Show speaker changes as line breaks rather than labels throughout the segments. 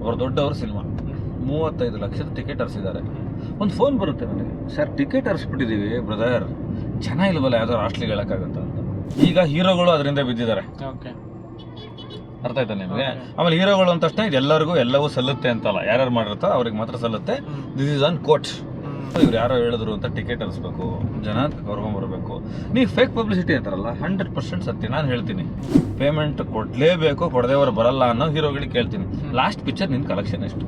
ಅವ್ರು ದೊಡ್ಡವ್ರ ಸಿನಿಮಾ 35 ಲಕ್ಷದ ಟಿಕೆಟ್ ಹರಿಸಿದ್ದಾರೆ. ಒಂದು ಫೋನ್ ಬರುತ್ತೆ ನನಗೆ, ಸರ್ ಟಿಕೆಟ್ ಹರಿಸ್ಬಿಟ್ಟಿದ್ದೀವಿ ಬ್ರದರ್, ಜನ ಇಲ್ವಲ್ಲ ಯಾವ್ದಾರು ಹಾಸ್ಟ್ಲಿಗೆ ಹೇಳೋಕ್ಕಾಗುತ್ತಾ ಅಂತ. ಈಗ ಹೀರೋಗಳು ಅದರಿಂದ ಬಿದ್ದಿದ್ದಾರೆ, ಅರ್ಥ ಆಯ್ತಾ ನಿಮಗೆ? ಆಮೇಲೆ ಹೀರೋಗಳು ಅಂತ ತಕ್ಷಣ ಇದೆಲ್ಲರಿಗೂ ಎಲ್ಲವೂ ಸಲ್ಲುತ್ತೆ ಅಂತಲ್ಲ, ಯಾರ್ಯಾರು ಮಾಡಿರ್ತಾರೋ ಅವ್ರಿಗೆ ಮಾತ್ರ ಸಲ್ಲುತ್ತೆ. This is unquote. ಇವ್ರು ಯಾರೋ ಹೇಳಿದ್ರು ಅಂತ ಟಿಕೆಟ್ ಹರಿಸ್ಬೇಕು, ಜನ ಕರ್ಕೊಂಡ್ಬರ್ಬೇಕು. ನೀವು ಫೇಕ್ ಪಬ್ಲಿಸಿಟಿ ಅಂತಾರಲ್ಲ, 100% ಸತ್ಯ. ನಾನು ಹೇಳ್ತೀನಿ, ಪೇಮೆಂಟ್ ಕೊಡಲೇಬೇಕು, ಕೊಡದೇವರು ಬರಲ್ಲ ಅನ್ನೋ ಹೀರೋಗಳಿಗೆ ಕೇಳ್ತೀನಿ, ಲಾಸ್ಟ್ ಪಿಕ್ಚರ್ ನಿನ್ನ ಕಲೆಕ್ಷನ್ ಎಷ್ಟು?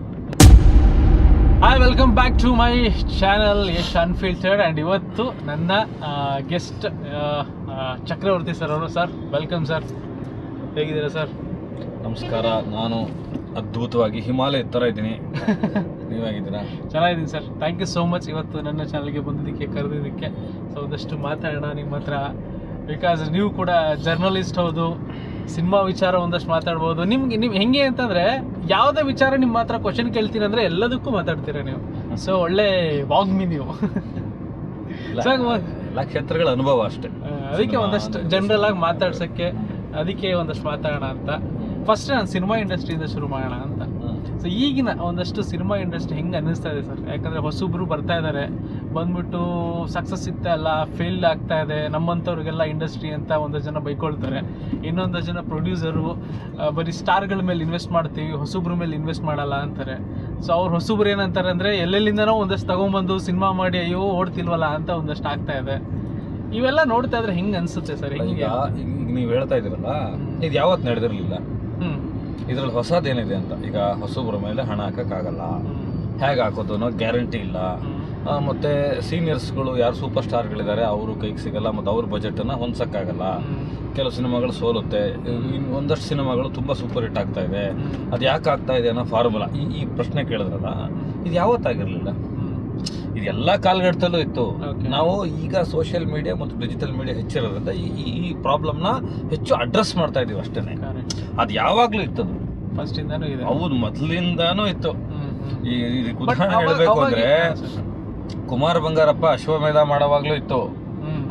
Hi, welcome back to my channel Yash unfiltered. And ಇವತ್ತು ನನ್ನ ಗೆಸ್ಟ್ ಚಕ್ರವರ್ತಿ ಸರ್ ಅವರು. ಸರ್ ವೆಲ್ಕಮ್ ಸರ್, ಹೇಗಿದ್ದೀರಾ ಸರ್?
ನಮಸ್ಕಾರ, ನಾನು ಅದ್ಭುತವಾಗಿ ಹಿಮಾಲಯ ಥರ ಇದ್ದೀನಿ. ನೀವಾಗಿದ್ದೀರಾ?
ಚೆನ್ನಾಗಿದ್ದೀನಿ sir, thank you so much ಇವತ್ತು ನನ್ನ ಚಾನಲ್ಗೆ ಬಂದಿದ್ದಕ್ಕೆ, ಕರೆದಿದ್ದಕ್ಕೆ. ಸೊ ಒಂದಷ್ಟು ಮಾತಾಡೋಣ ನಿಮ್ಮ ಹತ್ರ, ಬಿಕಾಸ್ ನೀವು ಕೂಡ ಜರ್ನಲಿಸ್ಟ್, ಹೌದು, ಸಿನಿಮಾ ವಿಚಾರ ಒಂದಷ್ಟು ಮಾತಾಡ್ಬೋದು. ನೀವು ಹೆಂಗೆ ಅಂತಂದರೆ ಯಾವುದೇ ವಿಚಾರ ನಿಮ್ಮ ಹತ್ರ ಕ್ವಶನ್ ಕೇಳ್ತೀನಿ ಅಂದರೆ ಎಲ್ಲದಕ್ಕೂ ಮಾತಾಡ್ತೀರಾ ನೀವು. ಸೊ ಒಳ್ಳೆ ವಾಗ್ಮಿ ನೀವು.
ಎಲ್ಲ ಕ್ಷೇತ್ರಗಳ ಅನುಭವ ಅಷ್ಟೇ,
ಅದಕ್ಕೆ ಒಂದಷ್ಟು ಜನರಲ್ ಆಗಿ ಮಾತಾಡ್ಸೋಕ್ಕೆ, ಅದಕ್ಕೆ ಒಂದಷ್ಟು ಮಾತಾಡೋಣ ಅಂತ. ಫಸ್ಟ್ ನಾನು ಸಿನಿಮಾ ಇಂಡಸ್ಟ್ರಿಯಿಂದ ಶುರು ಮಾಡೋಣ ಅಂತ. ಸೊ ಈಗಿನ ಒಂದಷ್ಟು ಸಿನಿಮಾ ಇಂಡಸ್ಟ್ರಿ ಹೆಂಗೆ ಅನ್ನಿಸ್ತಾ ಇದೆ ಸರ್? ಯಾಕಂದರೆ ಹೊಸಬ್ರು ಬರ್ತಾ ಇದ್ದಾರೆ, ಬಂದ್ಬಿಟ್ಟು ಸಕ್ಸಸ್ ಸಿಗ್ತಾ ಇಲ್ಲ, ಫೇಲ್ ಆಗ್ತಾ ಇದೆ, ನಮ್ಮಂಥವ್ರಿಗೆಲ್ಲ ಇಂಡಸ್ಟ್ರಿ ಅಂತ ಒಂದಷ್ಟು ಜನ ಬೈಕೊಳ್ತಾರೆ. ಇನ್ನೊಂದು ಜನ ಪ್ರೊಡ್ಯೂಸರು ಬರೀ ಸ್ಟಾರ್ಗಳ ಮೇಲೆ ಇನ್ವೆಸ್ಟ್ ಮಾಡ್ತೀವಿ, ಹೊಸಬ್ರ ಮೇಲೆ ಇನ್ವೆಸ್ಟ್ ಮಾಡಲ್ಲ ಅಂತಾರೆ. ಸೊ ಅವ್ರು ಹೊಸಬ್ರು ಏನಂತಾರೆ ಅಂದರೆ ಎಲ್ಲೆಲ್ಲಿಂದನೋ ಒಂದಷ್ಟು ತೊಗೊಂಬಂದು ಸಿನಿಮಾ ಮಾಡಿ ಅಯ್ಯೋ ಓಡ್ತಿಲ್ವಲ್ಲ ಅಂತ ಒಂದಷ್ಟು ಆಗ್ತಾ ಇದೆ. ಇವೆಲ್ಲ ನೋಡ್ತಾ ಇದ್ರೆ ಹೆಂಗೆ ಅನಿಸುತ್ತೆ ಸರ್?
ಈಗ ನೀವು ಹೇಳ್ತಾ ಇದ್ದೀರಲ್ಲ, ಇದು ಯಾವತ್ತು ನಡೆದಿರಲಿಲ್ಲ. ಇದ್ರಲ್ಲಿ ಹೊಸದೇನಿದೆ ಅಂತ, ಈಗ ಹೊಸಬ್ರ ಮೇಲೆ ಹಣ ಹಾಕೋಕ್ಕಾಗಲ್ಲ, ಹೇಗೆ ಹಾಕೋದು ಅನ್ನೋ ಗ್ಯಾರಂಟಿ ಇಲ್ಲ. ಮತ್ತು ಸೀನಿಯರ್ಸ್ಗಳು ಯಾರು ಸೂಪರ್ ಸ್ಟಾರ್ಗಳಿದ್ದಾರೆ ಅವರು ಕೈಗೆ ಸಿಗಲ್ಲ, ಮತ್ತು ಅವ್ರ ಬಜೆಟನ್ನು ಹೊಂದ್ಸೋಕ್ಕಾಗಲ್ಲ. ಕೆಲವು ಸಿನಿಮಾಗಳು ಸೋಲುತ್ತೆ, ಒಂದಷ್ಟು ಸಿನಿಮಾಗಳು ತುಂಬ ಸೂಪರ್ ಹಿಟ್ ಆಗ್ತಾ ಇದೆ. ಅದು ಯಾಕೆ ಆಗ್ತಾ ಇದೆ ಅನ್ನೋ ಫಾರ್ಮುಲಾ ಈ ಪ್ರಶ್ನೆ ಕೇಳಿದ್ರಲ್ಲ, ಇದು ಯಾವತ್ತಾಗಿರಲಿಲ್ಲ. ಇದೆಲ್ಲ ಕಾಲಘಟ್ಟದಲ್ಲೂ ಇತ್ತು. ನಾವು ಈಗ ಸೋಷಿಯಲ್ ಮೀಡಿಯಾ ಮತ್ತು ಡಿಜಿಟಲ್ ಮೀಡಿಯಾ ಹೆಚ್ಚಿರೋದ್ರಿಂದ ಈ ಪ್ರಾಬ್ಲಮ್ನ ಹೆಚ್ಚು ಅಡ್ರೆಸ್ ಮಾಡ್ತಾ ಇದೀವಿ ಅಷ್ಟೇ. ಅದು ಯಾವಾಗಲೂ ಇತ್ತದು,
ಫಸ್ಟಿಂದಾನು ಇದೆ.
ಹೌದು, ಮೊದಲಿಂದಾನೂ ಇತ್ತು. ಈ ಉದಾಹರಣೆ ಹೇಳಬೇಕು ಅಂದರೆ, ಕುಮಾರ್ ಬಂಗಾರಪ್ಪ ಅಶ್ವಮೇಧ ಮಾಡೋವಾಗ್ಲೂ ಇತ್ತು.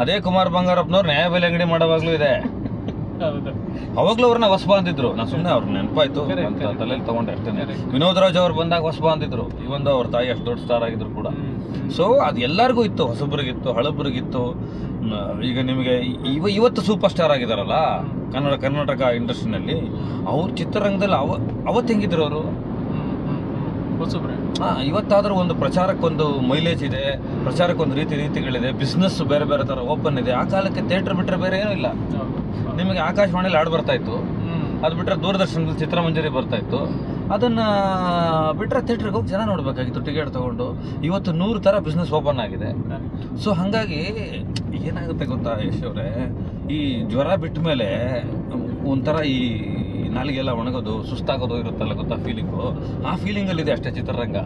ಅದೇ ಕುಮಾರ್ ಬಂಗಾರಪ್ಪನವ್ರು ನ್ಯಾಯಬೆಲೆ ಅಂಗಡಿ ಮಾಡೋವಾಗ್ಲೂ ಇದೆ. ಅವಾಗ್ಲೂ ಅವ್ರನ್ನ ಹೊಸಬ ಅಂತಿದ್ರು. ನಾನು ಸುಮ್ಮನೆ ಅವ್ರ ನೆನಪಾಯ್ತು ಅಂತ ತಲೆಯಲ್ಲಿ ತಗೊಂಡೆ ಅಷ್ಟೇ. ವಿನೋದ್ ರಾಜ್ ಅವ್ರು ಬಂದಾಗ ಹೊಸಬ ಅಂತಿದ್ರು, ಇವಂದು ಅವ್ರ ತಾಯಿ ಅಷ್ಟು ದೊಡ್ಡ ಸ್ಟಾರ್ ಆಗಿದ್ರು ಕೂಡ. ಸೊ ಅದು ಎಲ್ಲರಿಗೂ ಇತ್ತು, ಹೊಸಬ್ರಿಗಿತ್ತು, ಹಳಬ್ರಿಗಿತ್ತು. ಈಗ ನಿಮಗೆ ಇವತ್ತು ಸೂಪರ್ ಸ್ಟಾರ್ ಆಗಿದಾರಲ್ಲ ಕರ್ನಾಟಕ ಇಂಡಸ್ಟ್ರಿನಲ್ಲಿ, ಅವ್ರ ಚಿತ್ರರಂಗದಲ್ಲಿ ಅವತ್ತು ಹೆಂಗಿದ್ರು ಅವರು? ಇವತ್ತಾದ್ರೂ ಒಂದು ಪ್ರಚಾರಕ್ಕೊಂದು ಮೈಲೇಜ್ ಇದೆ, ಪ್ರಚಾರಕ್ಕೊಂದು ರೀತಿಗಳಿದೆ, ಬಿಸ್ನೆಸ್ ಬೇರೆ ಬೇರೆ ಥರ ಓಪನ್ ಇದೆ. ಆ ಕಾಲಕ್ಕೆ ಥಿಯೇಟರ್ ಬಿಟ್ಟರೆ ಬೇರೆ ಏನೂ ಇಲ್ಲ. ನಿಮಗೆ ಆಕಾಶವಾಣಿಯಲ್ಲಿ ಹಾಡು ಬರ್ತಾ ಇತ್ತು, ಅದು ಬಿಟ್ಟರೆ ದೂರದರ್ಶನದಲ್ಲಿ ಚಿತ್ರಮಂಜರಿ ಬರ್ತಾ ಇತ್ತು. ಅದನ್ನು ಬಿಟ್ಟರೆ ಥಿಯೇಟ್ರಿಗೆ ಹೋಗಿ ಜನ ನೋಡಬೇಕಾಗಿತ್ತು ಟಿಕೆಟ್ ತೊಗೊಂಡು. ಇವತ್ತು 100 ಥರ ಬಿಸ್ನೆಸ್ ಓಪನ್ ಆಗಿದೆ. ಸೊ ಹಾಗಾಗಿ ಏನಾಗುತ್ತೆ ಗೊತ್ತಾ ಯಶ್ ಅವರೇ, ಈ ಜ್ವರ ಬಿಟ್ಟ ಮೇಲೆ ಒಂಥರ ಈ ನಾಲಿಗೆಲ್ಲ ಒಣಗೋದು, ಸುಸ್ತಾಗೋದು ಇರುತ್ತಲ್ಲ ಗೊತ್ತಾ, ಫೀಲಿಂಗು. ಆ ಫೀಲಿಂಗಲ್ಲಿದೆ ಅಷ್ಟೇ ಚಿತ್ರರಂಗ.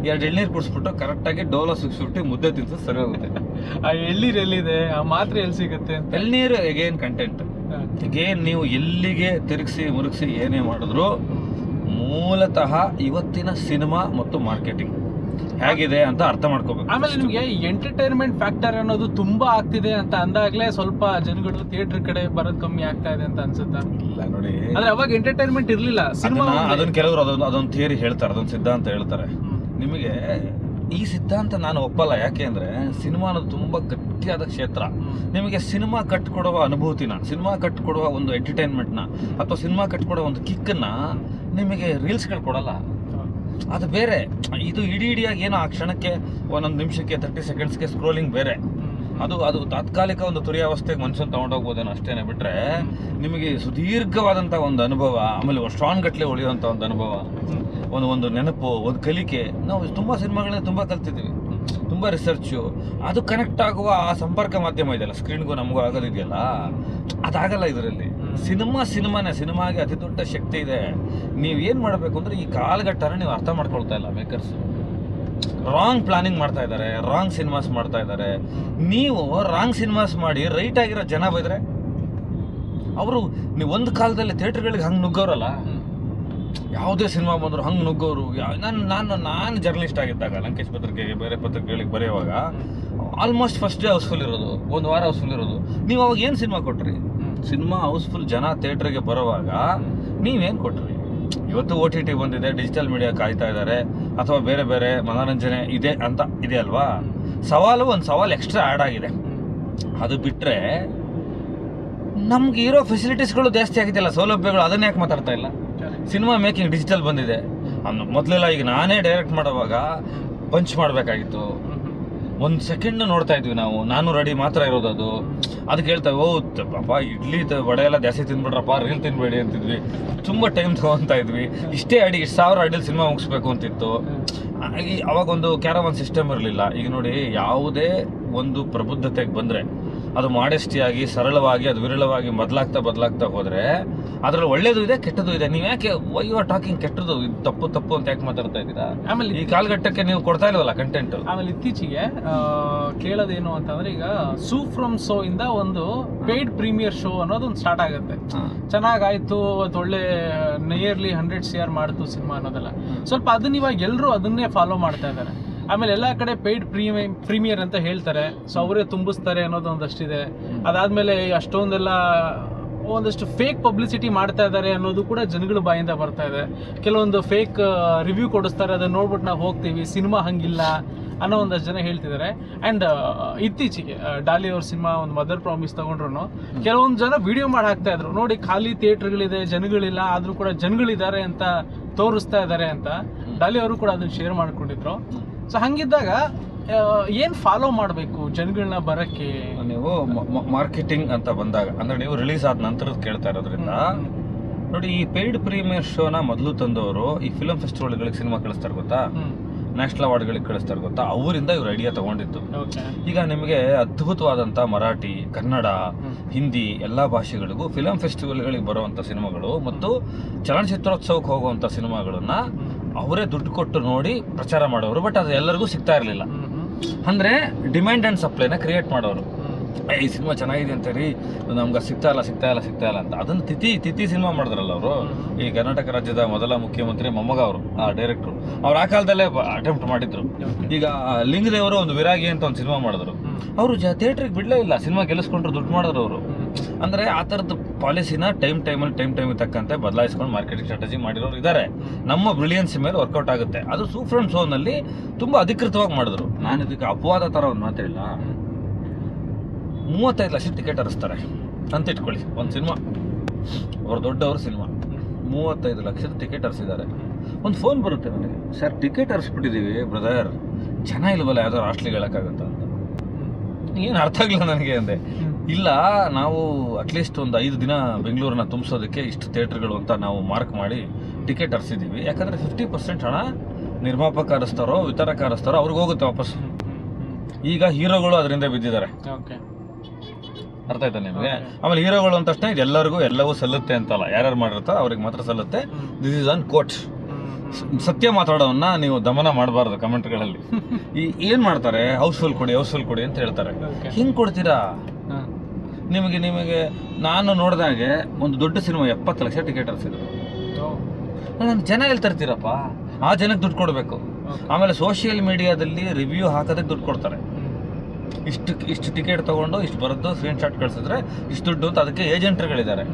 2 ಎಳ್ನೀರು ಕುಡಿಸ್ಬಿಟ್ಟು ಕರೆಕ್ಟಾಗಿ ಡೋಲೋ 650 ಮುದ್ದೆ ತಿನ್ಸೋದು ಸರಿ ಹೋಗುತ್ತೆ.
ಆ ಎಳ್ನೀರು ಎಲ್ಲಿದೆ, ಆ ಮಾತ್ರೆ ಎಲ್ಲಿ ಸಿಗುತ್ತೆ?
ಎಳ್ನೀರು ಎಗೇನ್ ಕಂಟೆಂಟ್. ಎಗೇನ್ ನೀವು ಎಲ್ಲಿಗೆ ತಿರುಗಿಸಿ ಮುರುಗಿಸಿ ಏನೇ ಮಾಡಿದ್ರು, ಮೂಲತಃ ಇವತ್ತಿನ ಸಿನಿಮಾ ಮತ್ತು ಮಾರ್ಕೆಟಿಂಗ್ ಹೇಗಿದೆ ಅಂತ ಅರ್ಥ ಮಾಡ್ಕೋಬೇಕು.
ಆಮೇಲೆ ನಿಮಗೆ ಎಂಟರ್ಟೈನ್ಮೆಂಟ್ ಫ್ಯಾಕ್ಟರ್ ಅನ್ನೋದು ತುಂಬಾ ಆಗ್ತಿದೆ ಅಂತ ಅಂದಾಗ್ಲೇ ಸ್ವಲ್ಪ ಜನಗಳು ಥಿಯೇಟರ್ ಕಡೆ ಬರೋದು ಕಮ್ಮಿ ಆಗ್ತಾ ಇದೆ ಅಂತ ಅನ್ಸುತ್ತಾ?
ಇಲ್ಲ ನೋಡಿ,
ಅಂದ್ರೆ ಅವಾಗ ಎಂಟರ್ಟೈನ್ಮೆಂಟ್ ಇರ್ಲಿಲ್ಲ.
ಅದನ್ನ ಕೆಲವರು ಅದೊಂದು ಥಿಯರಿ ಹೇಳ್ತಾರೆ, ಅದೊಂದು ಸಿದ್ಧಾಂತ ಹೇಳ್ತಾರೆ. ನಿಮಗೆ ಈ ಸಿದ್ಧಾಂತ ನಾನು ಒಪ್ಪಲ್ಲ. ಯಾಕೆ ಅಂದರೆ ಸಿನಿಮಾ ಅನ್ನೋದು ತುಂಬ ಗಟ್ಟಿಯಾದ ಕ್ಷೇತ್ರ. ನಿಮಗೆ ಸಿನಿಮಾ ಕಟ್ಕೊಡುವ ಅನುಭೂತಿನ, ಸಿನಿಮಾ ಕಟ್ಕೊಡುವ ಒಂದು ಎಂಟರ್ಟೈನ್ಮೆಂಟ್ನ, ಅಥವಾ ಸಿನಿಮಾ ಕಟ್ಕೊಡುವ ಒಂದು ಕಿಕ್ಕನ್ನು ನಿಮಗೆ ರೀಲ್ಸ್ಗಳು ಕೊಡಲ್ಲ. ಅದು ಬೇರೆ. ಇದು ಇಡಿಯಾಗಿ ಏನೋ ಆ ಕ್ಷಣಕ್ಕೆ 1 ನಿಮಿಷಕ್ಕೆ 30 ಸೆಕೆಂಡ್ಸ್ಗೆ ಸ್ಕ್ರೋಲಿಂಗ್ ಬೇರೆ. ಅದು ತಾತ್ಕಾಲಿಕ ಒಂದು ತುರಿಯಾವಸ್ಥೆಗೆ ಮನುಷ್ಯನ ತೊಗೊಂಡೋಗ್ಬೋದೇನೋ ಅಷ್ಟೇನೆ. ಬಿಟ್ಟರೆ ನಿಮಗೆ ಸುದೀರ್ಘವಾದಂಥ ಒಂದು ಅನುಭವ, ಆಮೇಲೆ ವರ್ಷಾನ್ಗಟ್ಲೆ ಉಳಿಯುವಂಥ ಒಂದು ಅನುಭವ, ಒಂದು ನೆನಪು, ಒಂದು ಕಲಿಕೆ. ನಾವು ತುಂಬ ಸಿನಿಮಾಗಳನ್ನ ತುಂಬ ಕಲ್ತಿದ್ದೀವಿ, ತುಂಬ ರಿಸರ್ಚು. ಅದು ಕನೆಕ್ಟ್ ಆಗುವ ಆ ಸಂಪರ್ಕ ಮಾಧ್ಯಮ ಇದೆಯಲ್ಲ, ಸ್ಕ್ರೀನ್ಗೂ ನಮಗೂ ಆಗೋದಿದೆಯಲ್ಲ, ಅದಾಗಲ್ಲ ಇದರಲ್ಲಿ. ಸಿನಿಮಾಗೆ ಅತಿ ದೊಡ್ಡ ಶಕ್ತಿ ಇದೆ. ನೀವು ಏನು ಮಾಡಬೇಕು ಅಂದರೆ, ಈ ಕಾಲಘಟ್ಟನ ನೀವು ಅರ್ಥ ಮಾಡ್ಕೊಳ್ತಾ ಇಲ್ಲ. ಮೇಕರ್ಸ್ ರಾಂಗ್ ಪ್ಲಾನಿಂಗ್ ಮಾಡ್ತಾ ಇದ್ದಾರೆ, ರಾಂಗ್ ಸಿನಿಮಾಸ್ ಮಾಡ್ತಾ ಇದ್ದಾರೆ. ನೀವು ರಾಂಗ್ ಸಿನಿಮಾಸ್ ಮಾಡಿ ರೈಟ್ ಆಗಿರೋ ಜನ ಬೈದ್ರೆ, ಅವರು ನೀವು ಒಂದು ಕಾಲದಲ್ಲಿ ಥಿಯೇಟರ್ಗಳಿಗೆ ಹಂಗೆ ನುಗ್ಗೋರಲ್ಲ, ಯಾವುದೇ ಸಿನಿಮಾ ಬಂದರು ಹಂಗೆ ನುಗ್ಗೋರು. ನಾನು ಜರ್ನಲಿಸ್ಟ್ ಆಗಿದ್ದಾಗ ಲಂಕೇಶ್ ಪತ್ರಿಕೆಗೆ, ಬೇರೆ ಪತ್ರಿಕೆಗಳಿಗೆ ಬರೆಯುವಾಗ ಆಲ್ಮೋಸ್ಟ್ ಫಸ್ಟ್ ಡೇ ಹೌಸ್ಫುಲ್ ಇರೋದು, 1 ವಾರ ಹೌಸ್ಫುಲ್ ಇರೋದು. ನೀವು ಅವಾಗ ಏನು ಸಿನಿಮಾ ಕೊಟ್ರಿ? ಸಿನಿಮಾ ಹೌಸ್ಫುಲ್ ಜನ ಥಿಯೇಟ್ರಿಗೆ ಬರೋವಾಗ ನೀವೇನು ಕೊಟ್ರಿ? ಇವತ್ತು OTT ಬಂದಿದೆ, ಡಿಜಿಟಲ್ ಮೀಡಿಯಾ ಕಾಯ್ತಾ ಇದ್ದಾರೆ, ಅಥವಾ ಬೇರೆ ಬೇರೆ ಮನೋರಂಜನೆ ಇದೆ ಅಂತ ಇದೆ ಅಲ್ವಾ. ಒಂದು ಸವಾಲು ಎಕ್ಸ್ಟ್ರಾ ಆ್ಯಡ್ ಆಗಿದೆ. ಅದು ಬಿಟ್ಟರೆ ನಮ್ಗೆ ಇರೋ ಫೆಸಿಲಿಟೀಸ್ಗಳು ಜಾಸ್ತಿ ಆಗಿದೆಯಲ್ಲ, ಸೌಲಭ್ಯಗಳು, ಅದನ್ನ ಯಾಕೆ ಮಾತಾಡ್ತಾ ಇಲ್ಲ? ಸಿನಿಮಾ ಮೇಕಿಂಗ್ ಡಿಜಿಟಲ್ ಬಂದಿದೆ. ಮೊದಲೆಲ್ಲ ಈಗ ನಾನೇ ಡೈರೆಕ್ಟ್ ಮಾಡುವಾಗ ಪಂಚ್ ಮಾಡಬೇಕಾಗಿತ್ತು, 1 ಸೆಕೆಂಡ್ ನೋಡ್ತಾ ಇದ್ವಿ ನಾವು, ನಾನು ರೆಡಿ ಮಾತ್ರ ಇರೋದು. ಅದಕ್ಕೆ ಹೇಳ್ತೇವೆ, ಪಾಪ ಇಡ್ಲಿ ವಡೆ ಎಲ್ಲ ಜಾಸ್ತಿ ತಿನ್ಬಿಡ್ರಪ್ಪ, ರೀಲ್ ತಿನ್ಬೇಡಿ ಅಂತಿದ್ವಿ. ತುಂಬ ಟೈಮ್ ತೊಗೊತಾ ಇದ್ವಿ. ಇಷ್ಟೇ ಅಡಿ 1000 ಅಡಿಯಲ್ಲಿ ಸಿನಿಮಾ ಮುಗಿಸ್ಬೇಕು ಅಂತಿತ್ತು. ಅವಾಗ ಒಂದು ಕ್ಯಾರವಾನ್ ಸಿಸ್ಟಮ್ ಇರಲಿಲ್ಲ. ಈಗ ನೋಡಿ, ಯಾವುದೇ ಒಂದು ಪ್ರಬುದ್ಧತೆಗೆ ಬಂದರೆ ಅದು ಮಾಡೆಸ್ಟಿಯಾಗಿ, ಸರಳವಾಗಿ, ಅದು ವಿರಳವಾಗಿ ಬದಲಾಗ್ತಾ ಹೋದರೆ ಅದರಲ್ಲಿ ಒಳ್ಳೇದು ಇದೆ, ಕೆಟ್ಟದ್ದು ಇದೆ. ನೀವು ಯಾಕೆ ವೈ ಯು ಆರ್ ಟಾಕಿಂಗ್ ಕೆಟ್ಟದ್ದು, ಇದು ತಪ್ಪು ಅಂತ ಯಾಕೆ ಮಾತಾಡ್ತಾ ಇದ್ದೀರಾ? ಆಮೇಲೆ ಈ ಕಾಲಘಟ್ಟಕ್ಕೆ ನೀವು ಕೊಡ್ತಾ ಇಲ್ವಲ್ಲ ಕಂಟೆಂಟ್.
ಆಮೇಲೆ ಇತ್ತೀಚೆಗೆ ಕೇಳೋದೇನು ಅಂತಂದ್ರೆ, ಈಗ ಸೂ ಫ್ರಮ್ ಸೋ ಇಂದ ಒಂದು ಪೇಯ್ಡ್ ಪ್ರೀಮಿಯರ್ ಶೋ ಅನ್ನೋದು ಒಂದು ಸ್ಟಾರ್ಟ್ ಆಗುತ್ತೆ. ಚೆನ್ನಾಗಾಯ್ತು, ಅದು ಒಳ್ಳೆ ನಿಯರ್ಲಿ 100 CR ಮಾಡ್ತು ಸಿನಿಮಾ ಅನ್ನೋದೆಲ್ಲ. ಸ್ವಲ್ಪ ಅದನ್ನ ಇವಾಗ ಎಲ್ಲರೂ ಅದನ್ನೇ ಫಾಲೋ ಮಾಡ್ತಾ ಇದ್ದಾರೆ. ಆಮೇಲೆ ಎಲ್ಲ ಕಡೆ ಪೇಯ್ಡ್ ಪ್ರೀಮಿಯರ್ ಅಂತ ಹೇಳ್ತಾರೆ, ಸೊ ಅವರೇ ತುಂಬಿಸ್ತಾರೆ ಅನ್ನೋದು ಒಂದಷ್ಟಿದೆ. ಅದಾದ್ಮೇಲೆ ಅಷ್ಟೊಂದೆಲ್ಲ ಒಂದಷ್ಟು ಫೇಕ್ ಪಬ್ಲಿಸಿಟಿ ಮಾಡ್ತಾ ಇದ್ದಾರೆ ಅನ್ನೋದು ಕೂಡ ಜನಗಳ ಬಾಯಿಂದ ಬರ್ತಾ ಇದೆ. ಕೆಲವೊಂದು ಫೇಕ್ ರಿವ್ಯೂ ಕೊಡಿಸ್ತಾರೆ, ಅದನ್ನ ನೋಡ್ಬಿಟ್ಟು ನಾವು ಹೋಗ್ತೀವಿ, ಸಿನಿಮಾ ಹಂಗಿಲ್ಲ ಅನ್ನೋ ಒಂದಷ್ಟು ಜನ ಹೇಳ್ತಿದ್ದಾರೆ. ಆ್ಯಂಡ್ ಇತ್ತೀಚೆಗೆ ಡಾಲಿ ಅವ್ರ ಸಿನಿಮಾ ಒಂದು ಮದರ್ ಪ್ರಾಮಿಸ್ ತಗೊಂಡ್ರು ಕೆಲವೊಂದು ಜನ ವಿಡಿಯೋ ಮಾಡಿ ಹಾಕ್ತಾ ಇದ್ರು, ನೋಡಿ ಖಾಲಿ ಥಿಯೇಟರ್ಗಳಿದೆ, ಜನಗಳಿಲ್ಲ, ಆದರೂ ಕೂಡ ಜನಗಳಿದ್ದಾರೆ ಅಂತ ತೋರಿಸ್ತಾ ಇದ್ದಾರೆ ಅಂತ. ಡಾಲಿ ಅವರು ಕೂಡ ಅದನ್ನ ಶೇರ್ ಮಾಡ್ಕೊಂಡಿದ್ರು. ಸೊ ಹಂಗಿದ್ದಾಗ ಏನು ಫಾಲೋ ಮಾಡಬೇಕು ಜನಗಳನ್ನ ಬರೋಕ್ಕೆ?
ನೀವು ಮಾರ್ಕೆಟಿಂಗ್ ಅಂತ ಬಂದಾಗ, ಅಂದರೆ ನೀವು ರಿಲೀಸ್ ಆದ ನಂತರ ಕೇಳ್ತಾ ಇರೋದ್ರಿಂದ ನೋಡಿ, ಈ ಪೇಯ್ಡ್ ಪ್ರೀಮಿಯರ್ ಶೋನ ಮೊದಲು ತಂದವರು ಈ ಫಿಲಂ ಫೆಸ್ಟಿವಲ್ಗಳಿಗೆ ಸಿನಿಮಾ ಕಳಿಸ್ತಾರೆ ಗೊತ್ತಾ, ನ್ಯಾಷನಲ್ ಅವಾರ್ಡ್ಗಳಿಗೆ ಕಳಿಸ್ತಾರೆ ಗೊತ್ತಾ, ಅವರಿಂದ ಇವ್ರು ಐಡಿಯಾ ತಗೊಂಡಿತ್ತು. ಈಗ ನಿಮಗೆ ಅದ್ಭುತವಾದಂಥ ಮರಾಠಿ, ಕನ್ನಡ, ಹಿಂದಿ ಎಲ್ಲ ಭಾಷೆಗಳಿಗೂ ಫಿಲಂ ಫೆಸ್ಟಿವಲ್ಗಳಿಗೆ ಬರುವಂಥ ಸಿನಿಮಾಗಳು ಮತ್ತು ಚಲನಚಿತ್ರೋತ್ಸವಕ್ಕೆ ಹೋಗುವಂಥ ಸಿನಿಮಾಗಳನ್ನ ಅವರೇ ದುಡ್ಡು ಕೊಟ್ಟು ನೋಡಿ ಪ್ರಚಾರ ಮಾಡೋರು. ಬಟ್ ಅದು ಎಲ್ಲರಿಗೂ ಸಿಗ್ತಾ ಇರಲಿಲ್ಲ. ಅಂದರೆ ಡಿಮ್ಯಾಂಡ್ ಆ್ಯಂಡ್ ಸಪ್ಲೈನ ಕ್ರಿಯೇಟ್ ಮಾಡೋರು. ಈ ಸಿನಿಮಾ ಚೆನ್ನಾಗಿದೆ ಅಂತ ರೀ, ನಮ್ಗೆ ಸಿಗ್ತಾ ಇಲ್ಲ ಅಂತ. ಅದನ್ನು ತಿಥಿ ಸಿನಿಮಾ ಮಾಡಿದ್ರಲ್ಲ ಅವರು, ಈ ಕರ್ನಾಟಕ ರಾಜ್ಯದ ಮೊದಲ ಮುಖ್ಯಮಂತ್ರಿ ಮೊಮ್ಮಗ ಅವರು, ಆ ಡೈರೆಕ್ಟ್ರು, ಅವ್ರು ಆ ಕಾಲದಲ್ಲೇ ಅಟೆಂಪ್ಟ್ ಮಾಡಿದ್ರು. ಈಗ ಲಿಂಗದೇವರು ಒಂದು ವಿರಾಗಿ ಅಂತ ಒಂದು ಸಿನಿಮಾ ಮಾಡಿದ್ರು, ಅವರು ಥಿಯೇಟ್ರಿಗೆ ಬಿಡಲೇ ಇಲ್ಲ, ಸಿನಿಮಾ ಗೆಲ್ಲಿಸ್ಕೊಂಡ್ರು, ದುಡ್ಡು ಮಾಡಿದ್ರು ಅವರು. ಅಂದರೆ ಆ ಥರದ್ದು ಪಾಲಿಸಿನ ಟೈಮಿಗೆ ತಕ್ಕಂತೆ ಬದಲಾಯಿಸ್ಕೊಂಡು ಮಾರ್ಕೆಟಿಂಗ್ ಸ್ಟ್ರಾಟಜಿ ಮಾಡಿರೋರು ಇದ್ದಾರೆ. ನಮ್ಮ ಬ್ರಿಲಿಯನ್ಸ್ ಮೇಲೆ ವರ್ಕೌಟ್ ಆಗುತ್ತೆ. ಅದು ಸೂಫ್ರಮ್ ಶೋನಲ್ಲಿ ತುಂಬ ಅಧಿಕೃತವಾಗಿ ಮಾಡಿದ್ರು. ನಾನು ಇದಕ್ಕೆ ಅಪವಾದ ಥರ ಒಂದು ಮಾತಿಲ್ಲ, 35 ಲಕ್ಷ ಟಿಕೆಟ್ ಹರಿಸ್ತಾರೆ ಅಂತ ಇಟ್ಕೊಳ್ಳಿ. ಒಂದು ಸಿನಿಮಾ, ಅವ್ರು ದೊಡ್ಡವ್ರ ಸಿನಿಮಾ, 35 ಲಕ್ಷದ ಟಿಕೆಟ್ ಹರಿಸಿದ್ದಾರೆ. ಒಂದು ಫೋನ್ ಬರುತ್ತೆ ನನಗೆ, ಸರ್ ಟಿಕೆಟ್ ಹರಿಸ್ಬಿಟ್ಟಿದ್ದೀವಿ ಬ್ರದರ್, ಚೆನ್ನಾಗಿಲ್ವಲ್ಲ, ಯಾವ್ದಾದ್ರು ಹಾಸ್ಟ್ಲಿಗೆ ಹೇಳೋಕ್ಕಾಗುತ್ತಾ ಅಂತ. ಏನು ಅರ್ಥ ಆಗಲಿಲ್ಲ ನನಗೆ ಅಂದೆ. ಇಲ್ಲ, ನಾವು ಅಟ್ಲೀಸ್ಟ್ ಒಂದು 5 ದಿನ ಬೆಂಗಳೂರನ್ನ ತುಂಬಿಸೋದಕ್ಕೆ ಇಷ್ಟು ಥಿಯೇಟ್ರ್ಗಳು ಅಂತ ನಾವು ಮಾರ್ಕ್ ಮಾಡಿ ಟಿಕೆಟ್ ಹರಿಸಿದ್ದೀವಿ. ಯಾಕಂದರೆ 50% ಹಣ ನಿರ್ಮಾಪಕ ಹರಿಸ್ತಾರೋ ವಿತರಕ ಹರಿಸ್ತಾರೋ ಅವ್ರಿಗೆ ಹೋಗುತ್ತೆ ವಾಪಸ್. ಈಗ ಹೀರೋಗಳು ಅದರಿಂದ ಬಿದ್ದಿದ್ದಾರೆ. ಅರ್ಥ ಆಯ್ತಾ ನಿಮಗೆ? ಆಮೇಲೆ ಹೀರೋಗಳು ಅಂತ ತಕ್ಷಣ ಇದೆಲ್ಲರಿಗೂ ಎಲ್ಲವೂ ಸಲ್ಲುತ್ತೆ ಅಂತಲ್ಲ, ಯಾರ್ಯಾರು ಮಾಡಿರ್ತಾರೋ ಅವ್ರಿಗೆ ಮಾತ್ರ ಸಲ್ಲುತ್ತೆ. This is unquote. ಸತ್ಯ ಮಾತಾಡೋವನ್ನ ನೀವು ದಮನ ಮಾಡಬಾರ್ದು ಕಮೆಂಟ್ಗಳಲ್ಲಿ. ಏನು ಮಾಡ್ತಾರೆ, ಹೌಸ್ಫುಲ್ ಕೊಡಿ ಅಂತ ಹೇಳ್ತಾರೆ. ಹಿಂಗೆ ಕೊಡ್ತೀರಾ? ನಿಮಗೆ ನಾನು ನೋಡಿದಾಗೆ ಒಂದು ದೊಡ್ಡ ಸಿನಿಮಾ 70 ಲಕ್ಷ ಟಿಕೆಟ್ ಹರಿಸಿದ್ರು. ನಾನು ಜನ ಎಲ್ಲಿ ತರ್ತೀರಪ್ಪ? ಆ ಜನಕ್ಕೆ ದುಡ್ಡು ಕೊಡಬೇಕು. ಆಮೇಲೆ ಸೋಷಿಯಲ್ ಮೀಡಿಯಾದಲ್ಲಿ ರಿವ್ಯೂ ಹಾಕೋದಕ್ಕೆ ದುಡ್ಡು ಕೊಡ್ತಾರೆ. ಇಷ್ಟು ಟಿಕೆಟ್ ತೊಗೊಂಡು ಇಷ್ಟು ಬರೋದು ಸ್ಕ್ರೀನ್ಶಾಟ್ ಕಳಿಸಿದ್ರೆ ಇಷ್ಟು ದುಡ್ಡು ಅಂತ ಅದಕ್ಕೆ ಏಜೆಂಟ್ರುಗಳಿದ್ದಾರೆ.